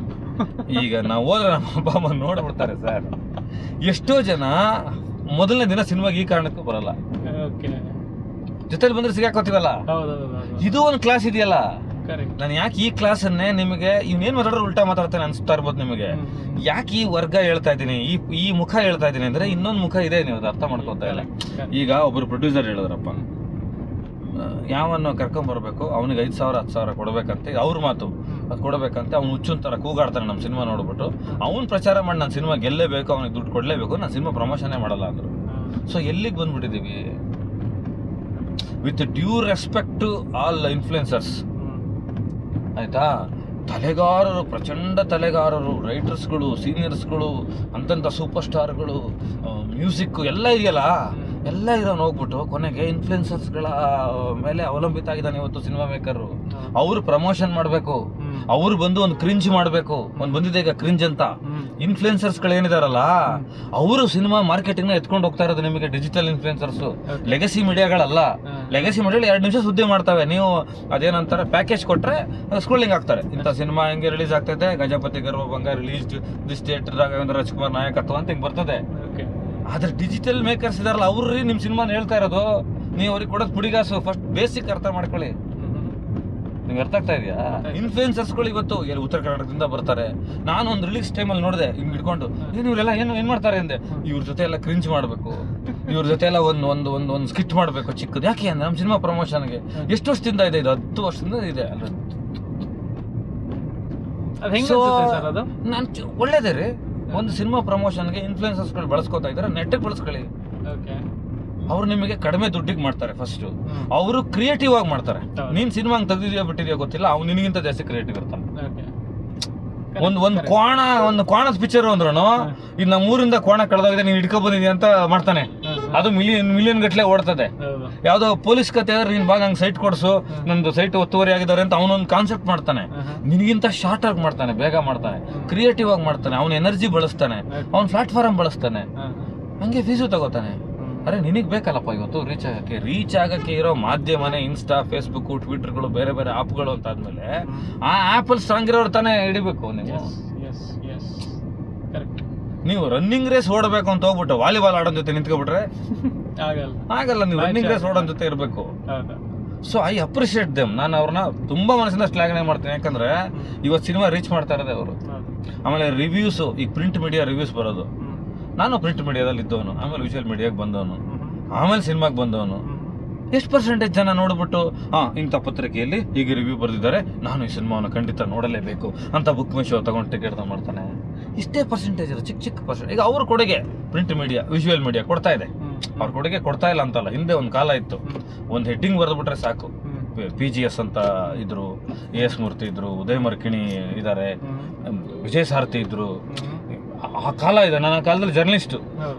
ಈಗ ನಾವು ಹೋದ್ರೆ ನಮ್ಮ ಅಪ್ಪ ಅಮ್ಮ ನೋಡ್ಬಿಡ್ತಾರೆ ಸರ್. ಎಷ್ಟೋ ಜನ ಮೊದಲನೇ ದಿನ ಸಿನಿಮಾಗೆ ಈ ಕಾರಣಕ್ಕೂ ಬರಲ್ಲ, ಜೊತೆಲಿ ಬಂದ್ರೆ ಸಿಗಾಕೋತೀವಲ್ಲ. ಇದು ಒಂದು ಕ್ಲಾಸ್ ಇದೆಯಲ್ಲ. ನಾನು ಯಾಕೆ ಈ ಕ್ಲಾಸನ್ನೇ ನಿಮಗೆ, ಇವನೇನು ಮಾತಾಡೋರು ಉಲ್ಟಾ ಮಾತಾಡ್ತಾನೆ ಅನ್ಸ್ತಾ ಇರ್ಬೋದು ನಿಮಗೆ. ಯಾಕೆ ಈ ವರ್ಗ ಹೇಳ್ತಾ ಇದ್ದೀನಿ, ಈ ಮುಖ ಹೇಳ್ತಾ ಇದ್ದೀನಿ ಅಂದ್ರೆ, ಇನ್ನೊಂದು ಮುಖ ಇದೆ, ನೀವು ಅದು ಅರ್ಥ ಮಾಡ್ಕೊತಾ ಇಲ್ಲ. ಈಗ ಒಬ್ಬರು ಪ್ರೊಡ್ಯೂಸರ್ ಹೇಳಿದ್ರಪ್ಪ, ಯಾವನ್ನ ಕರ್ಕೊಂಬರ್ಬೇಕು ಅವನಿಗೆ 5,000 10,000 ಕೊಡ್ಬೇಕಂತ, ಅವ್ರ ಮಾತು ಅದು ಕೊಡಬೇಕಂತ. ಅವ್ನು ಹುಚ್ಚುನ್ ಥರ ಕೂಗಾಡ್ತಾನೆ ನಮ್ಮ ಸಿನಿಮಾ ನೋಡ್ಬಿಟ್ಟು. ಅವ್ನು ಪ್ರಚಾರ ಮಾಡಿ ನನ್ನ ಸಿನಿಮಾ ಗೆಲ್ಲೇಬೇಕು, ಅವನಿಗೆ ದುಡ್ಡು ಕೊಡಲೇಬೇಕು, ನಾನು ಸಿನಿಮಾ ಪ್ರಮೋಷನ್ನೇ ಮಾಡಲ್ಲ ಅಂದರು. ಸೊ ಎಲ್ಲಿಗೆ ಬಂದ್ಬಿಟ್ಟಿದ್ದೀವಿ? With due respect to all influencers, ಆಯಿತಾ? ತಲೆಗಾರರು, ಪ್ರಚಂಡ ತಲೆಗಾರರು, ರೈಟರ್ಸ್ಗಳು, ಸೀನಿಯರ್ಸ್ಗಳು, ಅಂತಂಥ ಸೂಪರ್ ಸ್ಟಾರ್ಗಳು, ಮ್ಯೂಸಿಕ್ಕು ಎಲ್ಲ ಇದೆಯಲ್ಲ, ಎಲ್ಲ ಇರೋನು ಹೋಗ್ಬಿಟ್ಟು ಕೊನೆಗೆ ಇನ್ಫ್ಲುಯೆನ್ಸರ್ಸ್ಗಳ ಮೇಲೆ ಅವಲಂಬಿತ ಆಗಿದ್ದಾನೆ ಇವತ್ತು ಸಿನಿಮಾ ಮೇಕರು. ಅವ್ರು ಪ್ರಮೋಷನ್ ಮಾಡಬೇಕು, ಅವ್ರು ಬಂದು ಒಂದು ಕ್ರಿಂಜ್ ಮಾಡಬೇಕು. ಒಂದು ಬಂದಿದೆ ಈಗ ಕ್ರಿಂಜ್ ಅಂತ. ಇನ್ಫ್ಲುಯೆನ್ಸರ್ಸ್ಗಳು ಏನಿದಾರಲ್ಲ ಅವರು ಸಿನಿಮಾ ಮಾರ್ಕೆಟಿಂಗ್ ನ ಎತ್ಕೊಂಡು ಹೋಗ್ತಾ ಇರೋದು ನಿಮಗೆ ಡಿಜಿಟಲ್ ಇನ್ಫ್ಲುಯೆನ್ಸರ್ಸ್, ಲೆಗಸಿ ಮೀಡಿಯಾಗಳಲ್ಲ. ಲೆಗಸಿ ಮೀಡಿಯಾಗಳು 2 ನಿಮಿಷ ಸುದ್ದಿ ಮಾಡ್ತವೆ. ನೀವು ಅದೇನಂತಾರೆ ಪ್ಯಾಕೇಜ್ ಕೊಟ್ರೆ ಸ್ಕ್ರೋಲಿಂಗ್ ಆಗ್ತಾರೆ. ಇಂಥ ಸಿನಿಮಾ ಹೆಂಗೆ ರಿಲೀಸ್ ಆಗ್ತೈತೆ, Gajapati Garvabhanga release this date, Raghavendra Rajkumar ನಾಯಕತ್ವ ಅಂತ ಹಿಂಗೆ ಬರ್ತದೆ. ಆದ್ರೆ ಡಿಜಿಟಲ್ ಮೇಕರ್ಸ್ ಇದಾರಲ್ಲ ಅವ್ರಿ ನಿಮ್ ಸಿನಿಮಾನ ಹೇಳ್ತಾ ಇರೋದು. ನೀವು ಅವ್ರಿಗೆ ಕೊಡೋದು ಪುಡಿಗಾಸು. ಫಸ್ಟ್ ಬೇಸಿಕ್ ಅರ್ಥ ಮಾಡ್ಕೊಳ್ಳಿ. ನಿಮ್ಗೆ ಅರ್ಥ ಆಗ್ತಾ ಇದೆಯಾ? ಇನ್ಫ್ಲುಯೆನ್ಸರ್ಸ್ಗಳು ಇವತ್ತು ಉತ್ತರ ಕರ್ನಾಟಕದಿಂದ ಬರ್ತಾರೆ. ನಾನು ಒಂದು ರಿಲೀಸ್ ಟೈಮಲ್ಲಿ ನೋಡಿದೆ, ಹಿಂಗ್ ಹಿಡ್ಕೊಂಡು ಇವರೆಲ್ಲ ಏನ್ ಮಾಡ್ತಾರೆ ಅಂದೆ. ಇವ್ರ ಜೊತೆ ಎಲ್ಲ ಕ್ರಿಂಜ್ ಮಾಡ್ಬೇಕು, ಇವ್ರ ಜೊತೆ ಎಲ್ಲ ಒಂದು ಸ್ಕಿಟ್ ಮಾಡ್ಬೇಕು ಚಿಕ್ಕದು. ಯಾಕೆ ಅಂದ್ರೆ ನಮ್ಮ ಸಿನಿಮಾ ಪ್ರಮೋಷನ್ಗೆ. ಎಷ್ಟು ವರ್ಷದಿಂದ ಇದೆ ಇದು? 10 ವರ್ಷದಿಂದ ಇದೆ. ನಾನು ಒಳ್ಳೇದೇ ರೀ. ಒಂದು ಸಿನಿಮಾ ಪ್ರಮೋಷನ್ಗೆ ಇನ್ಫ್ಲುಯೆನ್ಸರ್ಸ್ಗಳು ಬಳಸ್ಕೊತಾ ಇದ್ದಾರೆ. ನೆಟ್ಟಿಗೆ ಬಳಸ್ಕೊಳ್ಳಿ. ಅವ್ರು ನಿಮಗೆ ಕಡಿಮೆ ದುಡ್ಡಿಗೆ ಮಾಡ್ತಾರೆ. ಫಸ್ಟ್ ಅವರು ಕ್ರಿಯೇಟಿವ್ ಆಗಿ ಮಾಡ್ತಾರೆ. ನೀನ್ ಸಿನಿಮಾ ತೆಗ್ದಿದ್ಯೋ ಬಿಟ್ಟಿದ್ಯೋ ಗೊತ್ತಿಲ್ಲ, ಅವ್ನು ನಿನಗಿಂತ ಜಾಸ್ತಿ ಕ್ರಿಯೇಟಿವ್ ಇರ್ತಾನೆ. ಒಂದು ಕೋಣದ ಪಿಕ್ಚರ್ ಅಂದ್ರೂ ಇದು ನಮ್ಮ ಊರಿಂದ ಕೋಣ ಕಳೆದೋಗಿದೆ, ನೀನ್ ಹಿಡ್ಕೊ ಬಂದಿದ್ಯಾ ಅಂತ ಮಾಡ್ತಾನೆ. ಅದು ಮಿಲಿಯನ್ ಗಟ್ಲೆ ಓಡ್ತದೆ. ಯಾವ್ದೋ ಪೊಲೀಸ್ ಕತೆ ಆದ್ರೆ ನೀನ್ ಬಾಗ ಹಂಗೆ ಸೈಟ್ ಕೊಡ್ಸು, ನಂದು ಸೈಟ್ ಒತ್ತುವರಿ ಆಗಿದ್ದಾರೆ ಅಂತ ಅವನೊಂದು ಕಾನ್ಸೆಪ್ಟ್ ಮಾಡ್ತಾನೆ. ನಿನಗಿಂತ ಶಾರ್ಟ್ ಆಗಿ ಮಾಡ್ತಾನೆ, ಬೇಗ ಮಾಡ್ತಾನೆ, ಕ್ರಿಯೇಟಿವ್ ಆಗಿ ಮಾಡ್ತಾನೆ. ಅವನ ಎನರ್ಜಿ ಬಳಸ್ತಾನೆ, ಅವ್ನ ಪ್ಲಾಟ್ಫಾರ್ಮ್ ಬಳಸ್ತಾನೆ, ಹಂಗೆ ಫೀಸು ತಗೋತಾನೆ. ಅರೆ ನಿನಗೆ ಬೇಕಲ್ಲಪ್ಪ ಇವತ್ತು ರೀಚ್ ಆಗಕ್ಕೆ ಇರೋ ಮಾಧ್ಯಮನೇ ಇನ್ಸ್ಟಾ, ಫೇಸ್ಬುಕ್, ಟ್ವಿಟರ್ಗಳು, ಬೇರೆ ಬೇರೆ ಆಪ್ಗಳು ಅಂತ ಆದ್ಮೇಲೆ ಆ ಆಪಲ್ ಸ್ಟ್ರಾಂಗ್ ಇರೋರು ತಾನೇ ಹಿಡಿಬೇಕು. ನೀವು ರನ್ನಿಂಗ್ ರೇಸ್ ಓಡಬೇಕು ಅಂತ ಹೋಗ್ಬಿಟ್ಟು ವಾಲಿಬಾಲ್ ಆಡೋ ಜೊತೆ ನಿಂತ್ಕೊಬಿಟ್ರೆ ಆಗಲ್ಲ. ನೀವು ರನ್ನಿಂಗ್ ರೇಸ್ ಓಡೋ ಜೊತೆ ಇರಬೇಕು. So I appreciate them. ನಾನು ಅವ್ರನ್ನ ತುಂಬಾ ಮನಸ್ಸಿಂದ ಶ್ಲಾಘನೆ ಮಾಡ್ತೀನಿ. ಯಾಕಂದ್ರೆ ಇವತ್ತು ಸಿನಿಮಾ ರೀಚ್ ಮಾಡ್ತಾ ಇರೋದೇ ಅವರು. ಆಮೇಲೆ ರಿವ್ಯೂಸ್, ಈಗ ಪ್ರಿಂಟ್ ಮೀಡಿಯಾ ರಿವ್ಯೂಸ್ ಬರೋದು. ನಾನು ಪ್ರಿಂಟ್ ಮೀಡಿಯಾದಲ್ಲಿ ಇದ್ದವನು, ಆಮೇಲೆ ವಿಜುವಲ್ ಮೀಡಿಯಾಗೆ ಬಂದವನು, ಆಮೇಲೆ ಸಿನಿಮಾಗೆ ಬಂದವನು. ಎಷ್ಟು ಪರ್ಸೆಂಟೇಜ್ ಜನ ನೋಡ್ಬಿಟ್ಟು ಇಂಥ ಪತ್ರಿಕೆಯಲ್ಲಿ ಹೀಗೆ ರಿವ್ಯೂ ಬರೆದಿದ್ದಾರೆ, ನಾನು ಈ ಸಿನಿಮಾವನ್ನು ಖಂಡಿತ ನೋಡಲೇಬೇಕು ಅಂತ ಬುಕ್ ಮೈ ಶೋ ತಗೊಂಡು ಟಿಕೆಟ್ ಮಾಡ್ತಾನೆ. ಇಷ್ಟೇ ಪರ್ಸೆಂಟೇಜ್ ಇದೆ, ಚಿಕ್ಕ ಪರ್ಸೆಂಟ್. ಈಗ ಅವ್ರ ಕೊಡುಗೆ ಪ್ರಿಂಟ್ ಮೀಡಿಯಾ, ವಿಜುವಲ್ ಮೀಡಿಯಾ ಕೊಡ್ತಾ ಇದೆ. ಅವ್ರ ಕೊಡುಗೆ ಕೊಡ್ತಾ ಇಲ್ಲ ಅಂತಲ್ಲ. ಹಿಂದೆ ಒಂದು ಕಾಲ ಇತ್ತು, ಒಂದು ಹೆಡ್ಡಿಂಗ್ ಬರೆದ್ಬಿಟ್ರೆ ಸಾಕು. PGS ಅಂತ ಇದ್ರು, AS ಮೂರ್ತಿ ಇದ್ರು, ಉದಯ್ ಮರ್ಕಿಣಿ ಇದ್ದಾರೆ, ವಿಜಯ್ ಸಾರಥಿ ಇದ್ರು. ಆ ಕಾಲ ಇದೆ. ನನ್ನ ಕಾಲದಲ್ಲಿ ಜರ್ನಲಿಸ್ಟ್.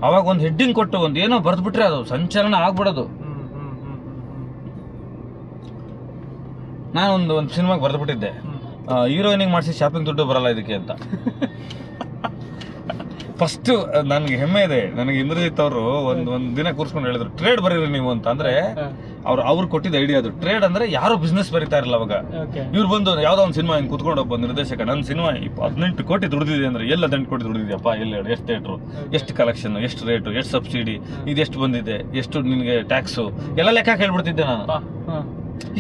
ಅವಾಗ ಒಂದು ಹೆಡ್ಡಿಂಗ್ ಕೊಟ್ಟು ಒಂದು ಏನೋ ಬರೆದ್ಬಿಟ್ರೆ ಅದು ಸಂಚಲನ ಆಗ್ಬಿಡೋದು. ನಾನು ಒಂದು ಸಿನಿಮಾಗೆ ಬರೆದ್ಬಿಟ್ಟಿದ್ದೆ, ಹೀರೋಯಿನಿಗೆ ಮಾಡಿಸಿ ಶಾಪಿಂಗ್ ದುಡ್ಡು ಬರಲ್ಲ ಇದಕ್ಕೆ ಅಂತ. ಫಸ್ಟ್ ನನಗೆ ಹೆಮ್ಮೆ ಇದೆ. ನನಗೆ ಇಂದ್ರಜಿತ್ ಅವರು ಒಂದು ದಿನ ಕೂರ್ಸ್ಕೊಂಡು ಹೇಳಿದ್ರು, ಟ್ರೇಡ್ ಬರೀರಿ ನೀವು ಅಂತ. ಅಂದ್ರೆ ಅವ್ರು ಕೊಟ್ಟಿದ್ದ ಐಡಿಯಾ ಅದು. ಟ್ರೇಡ್ ಅಂದ್ರೆ ಯಾರು ಬಿಸ್ನೆಸ್ ಬರೀತಾ ಇರಲ್ಲ ಅವಾಗ. ಇವ್ರು ಬಂದು ಯಾವ್ದೋ ಒಂದು ಸಿನಿಮಾ ಹಿಂಗೆ ಕುತ್ಕೊಂಡು ಒಬ್ಬ ನಿರ್ದೇಶಕ, ನನ್ನ ಸಿನಿಮಾ 18 ಕೋಟಿ ದುಡಿದಿದೆ ಅಂದ್ರೆ, ಎಲ್ಲ 18 ಕೋಟಿ ದುಡಿದಿದ್ಯಪ್ಪ, ಎಲ್ಲ ಎಷ್ಟು ಥಿಯೇಟ್ರು, ಎಷ್ಟು ಕಲೆಕ್ಷನ್, ಎಷ್ಟು ರೇಟು, ಎಷ್ಟು ಸಬ್ಸಿಡಿ, ಇದೆಷ್ಟು ಬಂದಿದೆ, ಎಷ್ಟು ನಿನಗೆ ಟ್ಯಾಕ್ಸು, ಎಲ್ಲ ಲೆಕ್ಕ ಹೇಳ್ಬಿಡ್ತಿದ್ದೆ ನಾನು.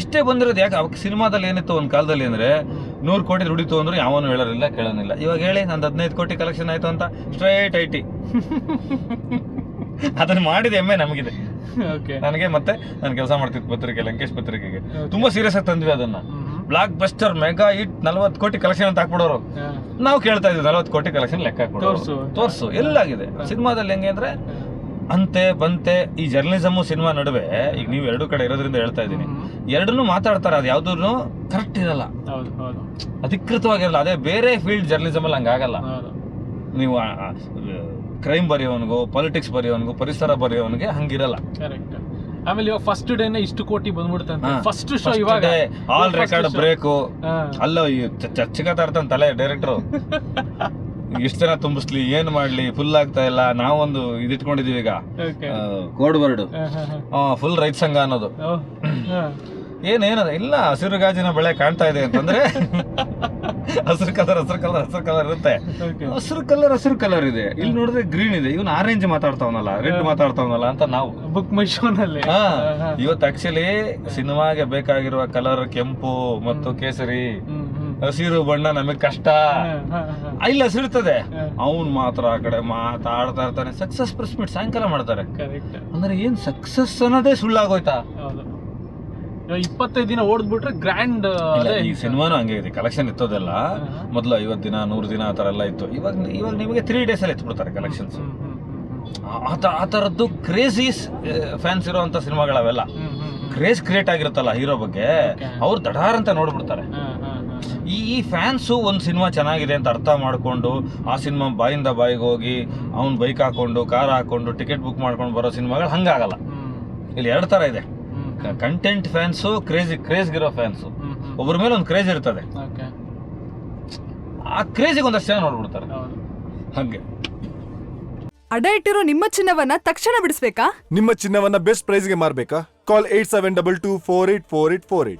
ಇಷ್ಟೇ ಬಂದಿರೋದು. ಯಾಕೆ ಅವಾಗ ಸಿನಿಮಾದಲ್ಲಿ ಏನಿತ್ತು ಒಂದು ಕಾಲದಲ್ಲಿ ಅಂದ್ರೆ 100 ಕೋಟಿ ದುಡಿತು ಅಂದ್ರೆ ಯಾವನು ಹೇಳೋರಿಲ್ಲ, ಕೇಳೋನಿಲ್ಲ. ಇವಾಗ ಹೇಳಿ ನಂದು 15 ಕೋಟಿ ಕಲೆಕ್ಷನ್ ಆಯ್ತು ಅಂತ ಸ್ಟ್ರೈಟ್ IT. ಅದನ್ನ ಮಾಡಿದ ಹೆಮ್ಮೆ ನಮಗಿದೆ, ನನಗೆ. ಮತ್ತೆ ನಾನು ಕೆಲಸ ಮಾಡ್ತಿದ್ದ ಪತ್ರಿಕೆ, ಲಂಕೇಶ್ ಪತ್ರಿಕೆಗೆ ತುಂಬಾ ಸೀರಿಯಸ್ ಆಗಿ ತಂದ್ವಿ ಅದನ್ನ. ಬ್ಲಾಕ್ ಬಸ್ಟರ್ ಮೆಗಾ ಹಿಟ್ 40 ಕೋಟಿ ಕಲೆಕ್ಷನ್ ಅಂತ ಹಾಕ್ಬಿಡೋರು. ನಾವು ಕೇಳ್ತಾ ಇದ್ವಿ 40 ಕೋಟಿ ಕಲೆಕ್ಷನ್ ಲೆಕ್ಕ ಹಾಕ್ಬಿಡೋರು. ತೋರ್ಸು ಎಲ್ಲಾಗಿದೆ ಸಿನಿಮಾದಲ್ಲಿ. ಹೆಂಗೆ ಅಂದ್ರೆ ಅಂತೆ ಬಂತೆ. ಈ ಜರ್ನಲಿಸಮ್ ಸಿನಿಮಾ ನಡುವೆ ಈಗ ನೀವು 2 ಕಡೆ ಇರೋದ್ರಿಂದ ಹೇಳ್ತಾ ಇದ್ದೀನಿ, ಎರಡನ್ನೂ ಮಾತಾಡ್ತಾರೆ. ಅದು ಯಾವ್ದು ಕರೆಕ್ಟ್ ಇರಲ್ಲ, ಅಧಿಕೃತವಾಗಿರಲ್ಲ. ಅದೇ ಬೇರೆ ಫೀಲ್ಡ್ ಜರ್ನಲಿಸಮ್ ಅಲ್ಲಿ ಹಂಗಾಗಲ್ಲ. ನೀವು ಕ್ರೈಮ್ ಬರೆಯೋವನಿಗೂ, ಪಾಲಿಟಿಕ್ಸ್ ಬರೆಯೋವನಿಗೂ, ಪರಿಸರ ಬರೆಯೋವನಿಗೆ ಹಂಗಿರಲ್ಲ.
ಆಮೇಲೆ ಇವಾಗ ಫಸ್ಟ್ ಡೇನೆ ಇಷ್ಟು ಕೋಟಿ ಬಂದ್ಬಿಡುತ್ತೆ. ಫಸ್ಟ್ ಶೋ ಇವಾಗ
ಆಲ್ ರೆಕಾರ್ಡ್ ಬ್ರೇಕು. ಅಲ್ಲ ಚರ್ಚೆಗತಾ ಇರ್ತಾನೆ ತಲೆ ಡೈರೆಕ್ಟರ್. ಎಷ್ಟು ಜನ ತುಂಬಿಸ್ಲಿ, ಏನ್ ಮಾಡ್ಲಿ, ಫುಲ್ ಆಗ್ತಾ ಇಲ್ಲ. ನಾವೊಂದು ಇದಿಟ್ಕೊಂಡಿದೀವಿ ಈಗ, ಕೋಡ್ ವರ್ಡ್ ಫುಲ್ ರೈತ ಸಂಘ ಅನ್ನೋದು. ಏನೇನದ ಇಲ್ಲ, ಹಸಿರು ಗಾಜಿನ ಬೆಳೆ ಕಾಣ್ತಾ ಇದೆ ಅಂತಂದ್ರೆ ಹಸಿರು ಕಲರ್ ಇರುತ್ತೆ. ಹಸಿರು ಕಲರ್ ಇದೆ. ಇಲ್ಲಿ ನೋಡಿದ್ರೆ ಗ್ರೀನ್ ಇದೆ. ಇವನು ಆರೆಂಜ್ ಮಾತಾಡ್ತಾವನಲ್ಲ, ರೆಡ್ ಮಾತಾಡ್ತಾವನಲ್ಲ ಅಂತ ನಾವು
ಬುಕ್ ಮೈ ಶೋನಲ್ಲಿ.
ಇವತ್ತು ಆಕ್ಚುಲಿ ಸಿನಿಮಾಗೆ ಬೇಕಾಗಿರುವ ಕಲರ್ ಕೆಂಪು ಮತ್ತು ಕೇಸರಿ. ಹಸಿರು ಬಣ್ಣ ನಮಗ್ ಕಷ್ಟ ಇಲ್ಲ, ಹಸಿರ್ತದೆ. ಅವನ್ ಮಾತ್ರ ಆ ಕಡೆ ಮಾತಾಡ್ತಾ ಇರ್ತಾನೆ. ಸಕ್ಸಸ್ ಪ್ರೆಸ್ ಮೀಟ್ ಸಾಯಂಕಾಲ ಮಾಡ್ತಾರೆ. ಅಂದ್ರೆ ಏನ್ ಸಕ್ಸಸ್ ಅನ್ನೋದೇ ಸುಳ್ಳಾಗೋಯ್ತಾ?
25 ದಿನ ಓಡ್ಬಿಟ್ರೆ ಗ್ರ್ಯಾಂಡ್.
ಈ ಸಿನಿಮಾನು ಹಂಗೆ ಇದೆ. ಕಲೆಕ್ಷನ್ ಇತ್ತೋದೆಲ್ಲ ಮೊದಲು 50 ದಿನ 100 ದಿನ ಆ ತರ ಎಲ್ಲ ಇತ್ತು. ಇವಾಗ ನಿಮಗೆ 3 days ಅಲ್ಲಿ ಎತ್ಬಿಡ್ತಾರೆ ಕಲೆಕ್ಷನ್ಸ್. ಆ ತರದ್ದು ಕ್ರೇಜಿ ಫ್ಯಾನ್ಸ್ ಇರೋಂಥ ಸಿನಿಮಾಗಳವೆಲ್ಲ. ಕ್ರೇಜ್ ಕ್ರಿಯೇಟ್ ಆಗಿರುತ್ತಲ್ಲ ಹೀರೋ ಬಗ್ಗೆ, ಅವ್ರು ದಡಾರ್ ಅಂತ ನೋಡ್ಬಿಡ್ತಾರೆ. ಈ ಫ್ಯಾನ್ಸು ಒಂದು ಸಿನಿಮಾ ಚೆನ್ನಾಗಿದೆ ಅಂತ ಅರ್ಥ ಮಾಡಿಕೊಂಡು ಆ ಸಿನಿಮಾ ಬಾಯಿಂದ ಬಾಯಿಗೆ ಹೋಗಿ ಅವ್ನು ಬೈಕ್ ಹಾಕೊಂಡು ಕಾರ್ ಹಾಕೊಂಡು ಟಿಕೆಟ್ ಬುಕ್ ಮಾಡ್ಕೊಂಡು ಬರೋ ಸಿನಿಮಾಗಳು ಹಂಗಾಗಲ್ಲ. ಇಲ್ಲಿ 2 ಥರ ಇದೆ. ಕಂಟೆಂಟ್ ಫ್ಯಾನ್ಸು, ಕ್ರೇಜ್ಗಿರೋ ಫ್ಯಾನ್ಸು. ಒಬ್ಬರ ಮೇಲೆ ಒಂದು ಕ್ರೇಜ್ ಇರ್ತದೆ, ಆ ಕ್ರೇಜಿಗೆ ಒಂದಷ್ಟು ಜನ ನೋಡ್ಬಿಡ್ತಾರೆ ಹಾಗೆ.
ಅಡ ಇಟ್ಟಿರೋ ನಿಮ್ಮ ಚಿನ್ನವನ್ನ ತಕ್ಷಣ ಬಿಡಿಸ್ಬೇಕಾ?
ನಿಮ್ಮ ಚಿನ್ನವನ್ನ ಬೆಸ್ಟ್ ಪ್ರೈಸ್ಗೆ ಮಾರ್ಬೇಕಾ? ಕಾಲ್ 8722484848.